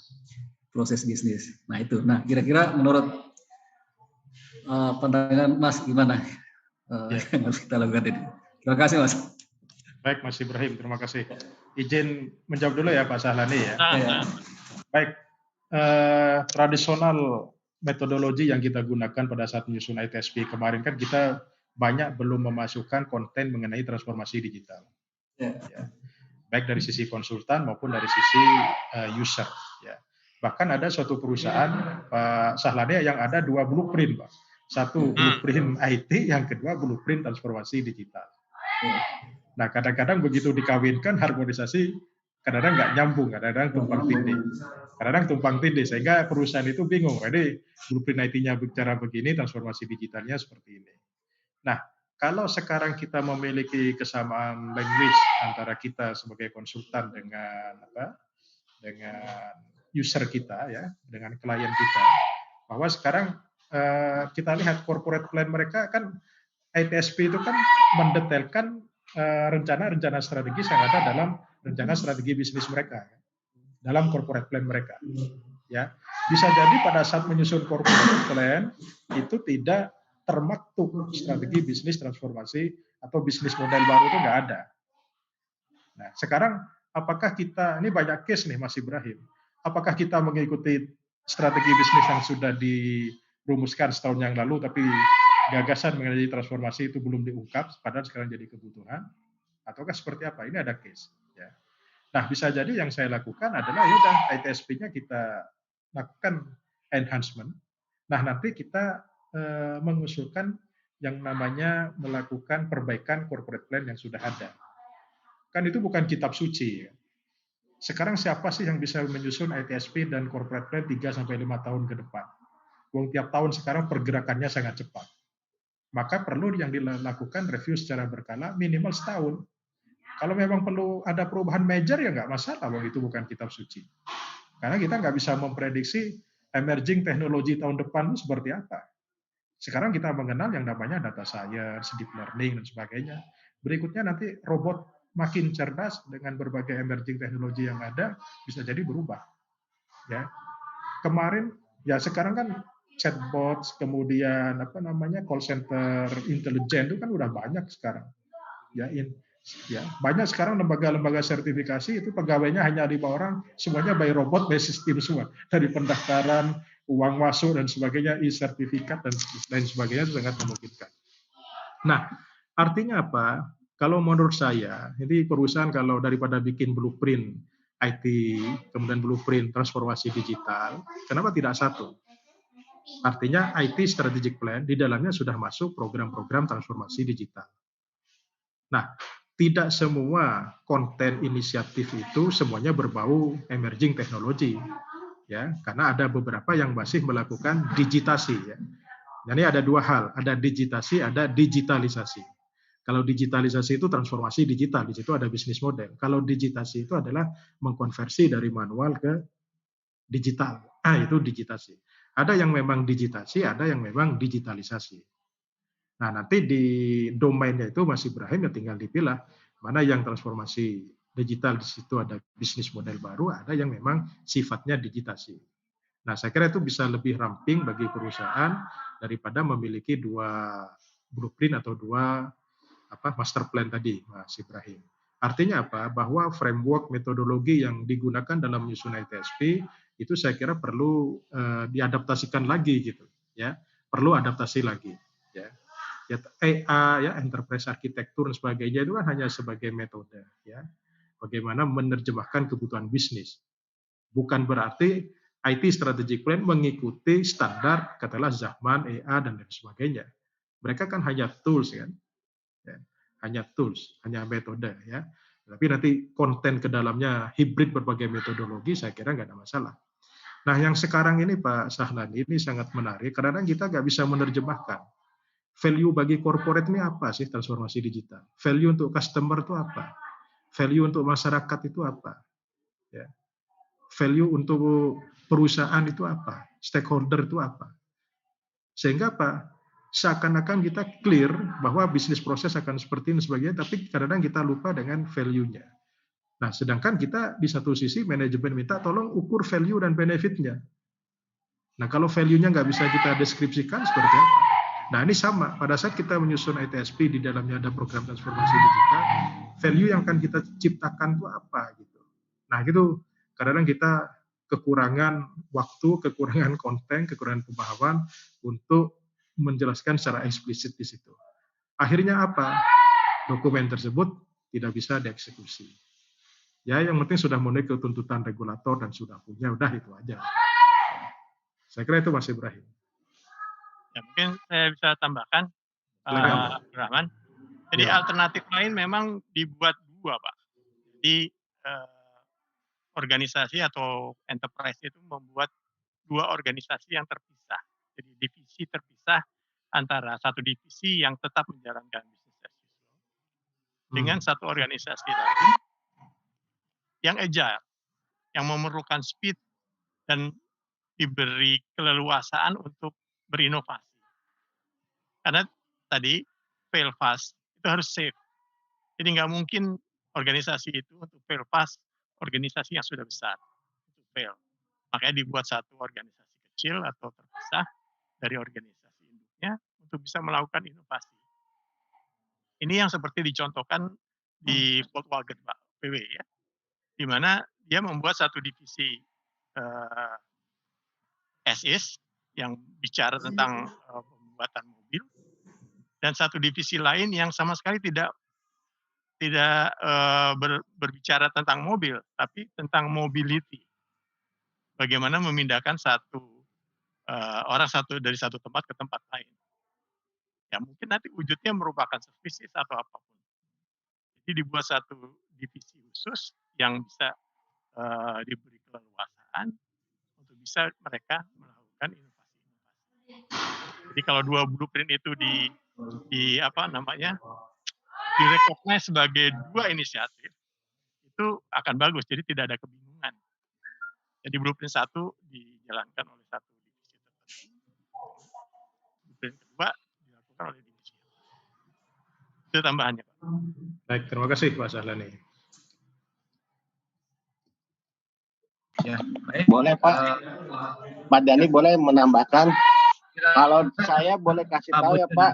proses bisnis. Nah itu. Nah kira-kira menurut pandangan Mas gimana yang harus kita lakukan ini? Terima kasih Mas. Baik Mas Ibrahim, terima kasih. Izin menjawab dulu ya Pak Sahlani ya. Baik, tradisional metodologi yang kita gunakan pada saat menyusun ITSP kemarin kan kita banyak belum memasukkan konten mengenai transformasi digital. Ya. Baik dari sisi konsultan maupun dari sisi user. Ya. Bahkan ada suatu perusahaan Pak Sahlani yang ada 2 blueprint, Pak. Satu blueprint IT, yang kedua blueprint transformasi digital. Nah, kadang-kadang begitu dikawinkan harmonisasi kadang-kadang nggak nyambung, kadang-kadang tumpang tindih. Kadang-kadang tumpang tindih sehingga perusahaan itu bingung. Jadi blueprint IT-nya bicara begini, transformasi digitalnya seperti ini. Nah, kalau sekarang kita memiliki kesamaan language antara kita sebagai konsultan dengan user kita ya, dengan klien kita, bahwa sekarang kita lihat corporate plan mereka kan ITSP itu kan mendetailkan rencana-rencana strategis yang ada dalam rencana strategi bisnis mereka, dalam corporate plan mereka. Ya, bisa jadi pada saat menyusun corporate plan itu tidak termaktub strategi bisnis transformasi atau bisnis model baru itu nggak ada. Nah, sekarang apakah kita, ini banyak case nih Mas Ibrahim, apakah kita mengikuti strategi bisnis yang sudah dirumuskan setahun yang lalu tapi gagasan mengenai transformasi itu belum diungkap, padahal sekarang jadi kebutuhan, ataukah seperti apa? Ini ada case. Ya. Nah, bisa jadi yang saya lakukan adalah ya udah ITSP-nya kita lakukan enhancement. Nah, nanti kita mengusulkan yang namanya melakukan perbaikan corporate plan yang sudah ada. Kan itu bukan kitab suci. Ya. Sekarang siapa sih yang bisa menyusun ITSP dan corporate plan 3-5 tahun ke depan? Wong tiap tahun sekarang pergerakannya sangat cepat. Maka perlu yang dilakukan review secara berkala minimal setahun. Kalau memang perlu ada perubahan major ya nggak masalah, wong itu bukan kitab suci. Karena kita nggak bisa memprediksi emerging teknologi tahun depan itu seperti apa. Sekarang kita mengenal yang namanya data science, deep learning, dan sebagainya. Berikutnya nanti robot makin cerdas dengan berbagai emerging teknologi yang ada, bisa jadi berubah. Ya, kemarin, ya sekarang kan chatbot, kemudian apa namanya call center intelijen itu kan udah banyak sekarang. Ya, banyak sekarang lembaga-lembaga sertifikasi itu pegawainya hanya 5 orang, semuanya by robot, by sistem semua. Dari pendaftaran, uang masuk dan sebagainya, e-sertifikat dan lain sebagainya itu sangat memungkinkan. Nah, artinya apa? Kalau menurut saya, jadi perusahaan kalau daripada bikin blueprint IT, kemudian blueprint transformasi digital, kenapa tidak satu? Artinya IT strategic plan di dalamnya sudah masuk program-program transformasi digital. Nah, tidak semua konten inisiatif itu semuanya berbau emerging teknologi, ya, karena ada beberapa yang masih melakukan digitasi, ya. Jadi ada dua hal, ada digitasi, ada digitalisasi. Kalau digitalisasi itu transformasi digital, di situ ada bisnis model. Kalau digitasi itu adalah mengkonversi dari manual ke digital. Nah, itu digitasi. Ada yang memang digitasi, ada yang memang digitalisasi. Nah, nanti di domainnya itu Mas Ibrahim ya tinggal dipilah mana yang transformasi digital, di situ ada bisnis model baru, ada yang memang sifatnya digitasi. Nah, saya kira itu bisa lebih ramping bagi perusahaan daripada memiliki dua blueprint atau dua master plan tadi, Mas Ibrahim. Artinya apa? Bahwa framework metodologi yang digunakan dalam menyusun ITSP itu saya kira perlu diadaptasikan lagi gitu, ya. Perlu adaptasi lagi, ya. Ya, EA, ya, enterprise architecture dan sebagainya itu kan hanya sebagai metode, ya. Bagaimana menerjemahkan kebutuhan bisnis. Bukan berarti IT strategic plan mengikuti standar katakanlah Zaman, EA dan lain sebagainya. Mereka kan hanya tools, kan. Ya, hanya tools, hanya metode, ya. Tapi nanti konten ke dalamnya hibrid berbagai metodologi, saya kira nggak ada masalah. Nah, yang sekarang ini Pak Sahlan ini sangat menarik, karena kita nggak bisa menerjemahkan. Value bagi corporate ini apa sih transformasi digital? Value untuk customer itu apa? Value untuk masyarakat itu apa? Ya. Value untuk perusahaan itu apa? Stakeholder itu apa? Sehingga apa? Seakan-akan kita clear bahwa bisnis proses akan seperti ini sebagainya, tapi kadang-kadang kita lupa dengan value-nya. Nah, sedangkan kita di satu sisi manajemen minta tolong ukur value dan benefit-nya. Nah, kalau value-nya nggak bisa kita deskripsikan seperti apa? Nah, ini sama. Pada saat kita menyusun ITSP, di dalamnya ada program transformasi digital, value yang akan kita ciptakan itu apa? Gitu. Nah, gitu. Kadang-kadang kita kekurangan waktu, kekurangan konten, kekurangan pemahaman untuk menjelaskan secara eksplisit di situ. Akhirnya apa? Dokumen tersebut tidak bisa dieksekusi. Ya, yang penting sudah memenuhi tuntutan regulator dan sudah punya, udah itu aja. Saya kira itu Mas Ibrahim. Ya, mungkin saya bisa tambahkan, Rahman. Jadi Ya. alternatif lain memang dibuat dua, Pak. Jadi organisasi atau enterprise itu membuat dua organisasi yang terpisah. Jadi divisi terpisah antara satu divisi yang tetap menjalankan bisnis as usual dengan satu organisasi lagi yang agile, yang memerlukan speed dan diberi keleluasaan untuk berinovasi. Karena tadi fail fast itu harus safe. Jadi nggak mungkin organisasi itu untuk fail fast organisasi yang sudah besar itu fail. Makanya dibuat satu organisasi kecil atau terpisah dari organisasi induknya untuk bisa melakukan inovasi. Ini yang seperti dicontohkan di Volkswagen Pak PW ya, di mana dia membuat satu divisi SIS yang bicara tentang pembuatan mobil, dan satu divisi lain yang sama sekali tidak berbicara tentang mobil, tapi tentang mobility. Bagaimana memindahkan orang dari satu tempat ke tempat lain. Ya mungkin nanti wujudnya merupakan services atau apapun. Jadi dibuat satu divisi khusus yang bisa diberi keleluasaan untuk bisa mereka melakukan inovasi-inovasi. Jadi kalau 2 blueprint itu direcognize sebagai 2 inisiatif, itu akan bagus. Jadi tidak ada kebingungan. Jadi blueprint 1 dijalankan oleh satu divisi tertentu, blueprint kedua dilakukan oleh divisi yang lain. Itu tambahannya, Pak. Baik, terima kasih Pak Sahlani. Ya, baik. Boleh Pak. Pak Dhani boleh menambahkan. Kalau saya boleh kasih tahu ya Pak.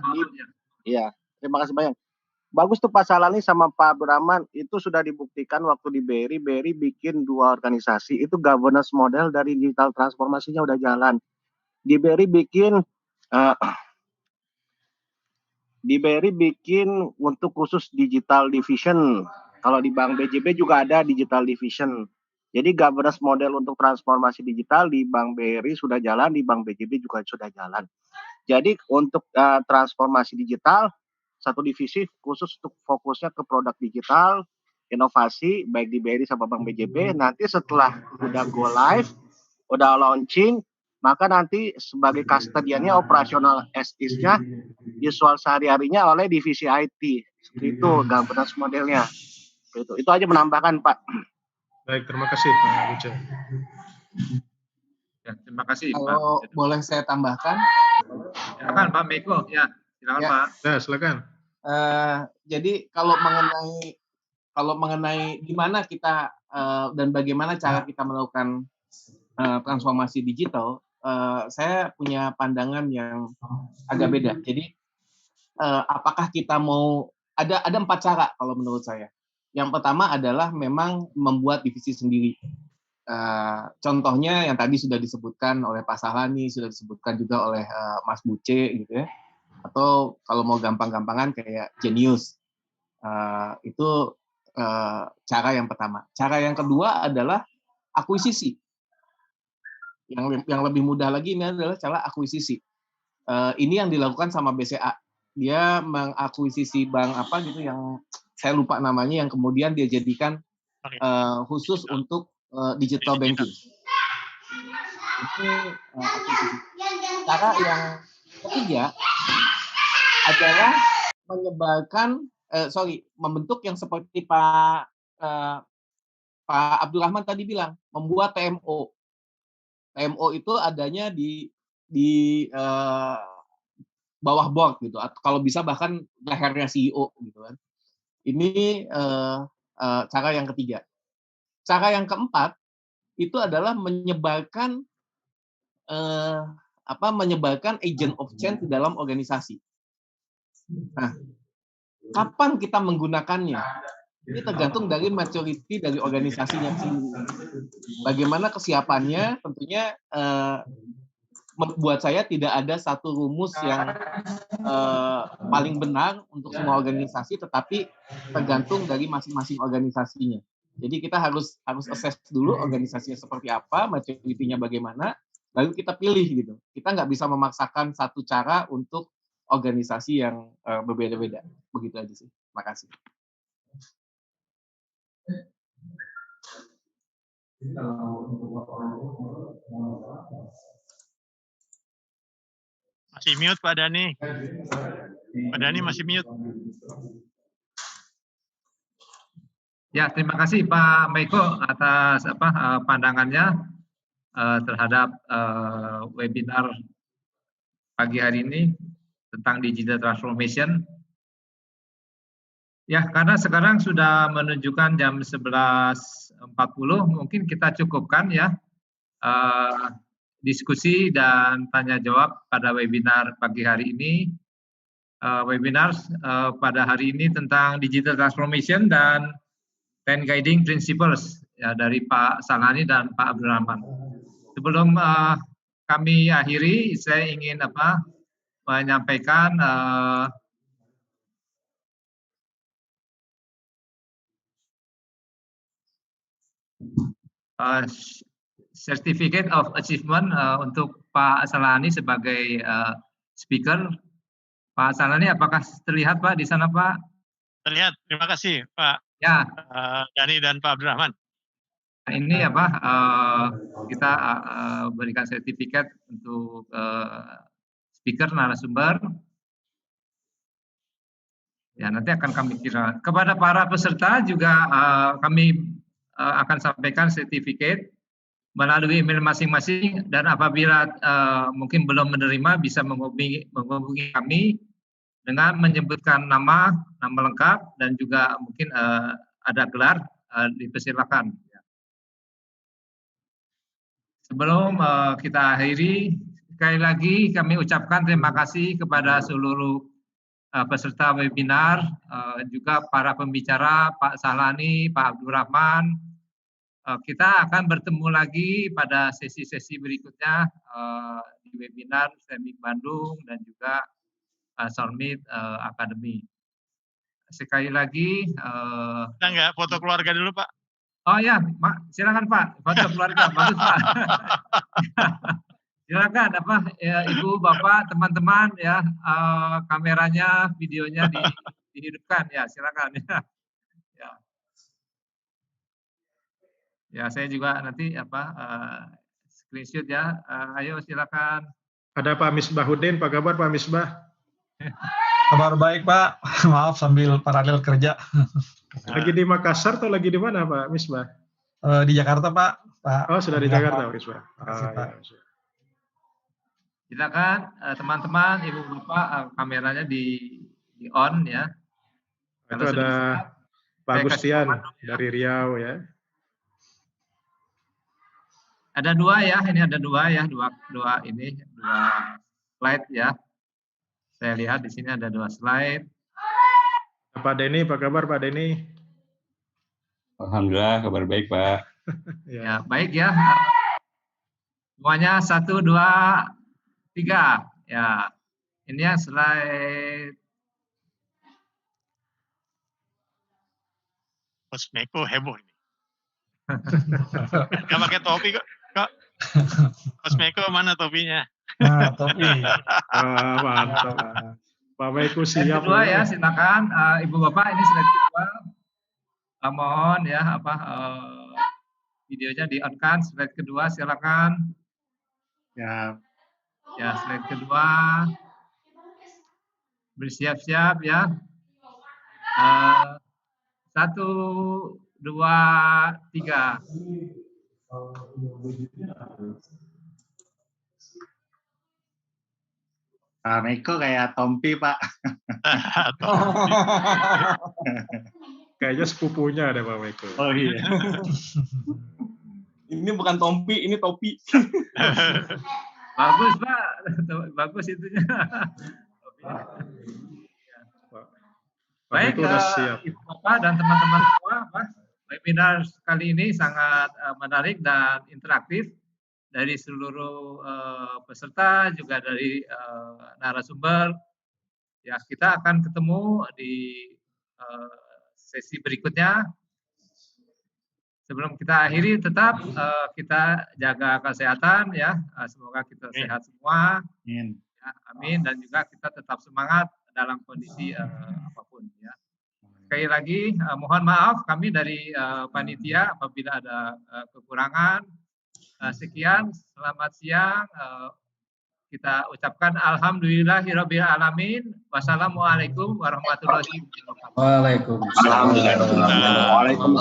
Iya, terima kasih banyak. Bagus tuh Pak Sahlani sama Pak Abdurrahman, itu sudah dibuktikan waktu di BRI. BRI bikin 2 organisasi, itu governance model dari digital transformasinya udah jalan. Di BRI bikin untuk khusus digital division. Kalau di Bank BJB juga ada digital division. Jadi governance model untuk transformasi digital di Bank BRI sudah jalan, di Bank BJB juga sudah jalan. Jadi untuk transformasi digital, satu divisi khusus untuk fokusnya ke produk digital, inovasi, baik di BRI sama Bank BJB. Nanti setelah udah go live, udah launching, maka nanti sebagai custodiannya, operasional as is-nya, visual sehari-harinya oleh divisi IT. Itu governance modelnya. Itu aja menambahkan Pak. Baik, terima kasih Pak Uce. Ya, terima kasih Kalau Pak. boleh saya tambahkan. Silakan Pak Meko. Ya, silakan Ya. Pak. Ya, silakan. Jadi kalau mengenai di mana kita dan bagaimana cara kita melakukan transformasi digital, saya punya pandangan yang agak beda. Jadi apakah kita mau ada 4 cara kalau menurut saya. Yang pertama adalah memang membuat divisi sendiri. Contohnya yang tadi sudah disebutkan oleh Pak Sahlani, sudah disebutkan juga oleh Mas Buce gitu ya. Atau kalau mau gampang-gampangan kayak Genius. Itu cara yang pertama. Cara yang kedua adalah akuisisi. Yang lebih mudah lagi ini adalah cara akuisisi. Ini yang dilakukan sama BCA. Dia mengakuisisi bank apa gitu yang saya lupa namanya, yang kemudian dia jadikan khusus untuk digital banking. Ini akuisisi. Cara yang ketiga adalah membentuk yang seperti Pak Abdurrahman tadi bilang, membuat TMO. TMO itu adanya di bawah board gitu, atau kalau bisa bahkan lehernya CEO gitu kan. Ini cara yang ketiga. Cara yang keempat itu adalah menyebarkan agent of change di dalam organisasi. Nah, kapan kita menggunakannya? Ini tergantung dari maturity dari organisasinya sendiri. Bagaimana kesiapannya, tentunya buat saya tidak ada satu rumus yang paling benar untuk semua organisasi, tetapi tergantung dari masing-masing organisasinya. Jadi kita harus assess dulu organisasinya seperti apa, maturity-nya bagaimana, lalu kita pilih gitu. Kita nggak bisa memaksakan satu cara untuk organisasi yang berbeda-beda. Begitu aja sih. Terima kasih. Masih mute Pak Dhani. Pak Dhani masih mute. Ya, terima kasih Pak Meko atas pandangannya terhadap webinar pagi hari ini tentang digital transformation. Ya, karena sekarang sudah menunjukkan jam 11.40, mungkin kita cukupkan ya diskusi dan tanya jawab pada webinar pagi hari ini. Webinar pada hari ini tentang digital transformation dan 10 guiding principles ya, dari Pak Sahlani dan Pak Abdurrahman. Sebelum kami akhiri, saya ingin menyampaikan Certificate of Achievement untuk Pak Sahlani sebagai speaker. Pak Sahlani, apakah terlihat Pak di sana Pak? Terlihat. Terima kasih Pak Ya. Dhani dan Pak Abdurrahman. Ini apa? Kita berikan sertifikat untuk speaker narasumber. Ya, nanti akan kami kira. Kepada para peserta juga kami akan sampaikan sertifikat melalui email masing-masing, dan apabila mungkin belum menerima bisa menghubungi kami dengan menyebutkan nama lengkap dan juga mungkin ada gelar, dipersilakan. Sebelum kita akhiri, sekali lagi kami ucapkan terima kasih kepada seluruh peserta webinar, juga para pembicara, Pak Sahlani, Pak Abdurrahman. Kita akan bertemu lagi pada sesi-sesi berikutnya di webinar Semik Bandung dan juga Solmit Academy. Sekali lagi. Kita nggak foto keluarga dulu Pak? Oh ya, silakan Pak, foto keluarga, bagus Pak. Silakan ya, Ibu, Bapak, teman-teman ya, kameranya, videonya dihidupkan ya, silakan ya. Ya, saya juga nanti screenshot ya. Ayo silakan. Ada Pak Misbahuddin, apa kabar Pak Misbah? Kabar baik Pak, maaf sambil paralel kerja. Lagi di Makassar atau lagi di mana Pak Misbah? Di Jakarta Pak. Oh, sudah di Jakarta Pak Misbah. Silakan teman-teman, Ibu Bapak, kameranya di on ya. Itu ada Pak Gustian dari Riau ya. Ada dua ya, ini ada dua ya, dua slide ya. Saya lihat di sini ada 2 slide. Pak Denny, apa kabar Pak Denny? Alhamdulillah, kabar baik Pak. Ya, baik ya. Semuanya 1, 2, 3. Ya, ini yang slide. Kosmeko heboh ini. Nggak pakai topi kok. Kosmeko mana topinya? Nah, topi. Mantap. Pak Meko siap. Kedua ya, silakan Ibu Bapak, ini slide kedua. Mohon ya videonya di-on-kan. Slide kedua silakan. Ya. Ya, slide kedua. Bersiap-siap ya. 1, 2, 3. Pak Meko kayak Tompi, Pak. Kayaknya sepupunya ada Pak Meko. Oh iya. Ini bukan Tompi, ini topi. Bagus Pak, bagus itunya. Baik, Ibu Bapak dan teman-teman semua, webinar kali ini sangat menarik dan interaktif. Dari seluruh peserta, juga dari narasumber. Ya, kita akan ketemu di sesi berikutnya. Sebelum kita akhiri, tetap kita jaga kesehatan ya. Semoga kita sehat semua. Amin. Ya, amin. Dan juga kita tetap semangat dalam kondisi apapun ya. Sekali lagi, mohon maaf kami dari panitia apabila ada kekurangan. Sekian, selamat siang. Kita ucapkan alhamdulillahirabbil alamin. Wassalamualaikum warahmatullahi wabarakatuh. Waalaikumsalam. Waalaikumsalam.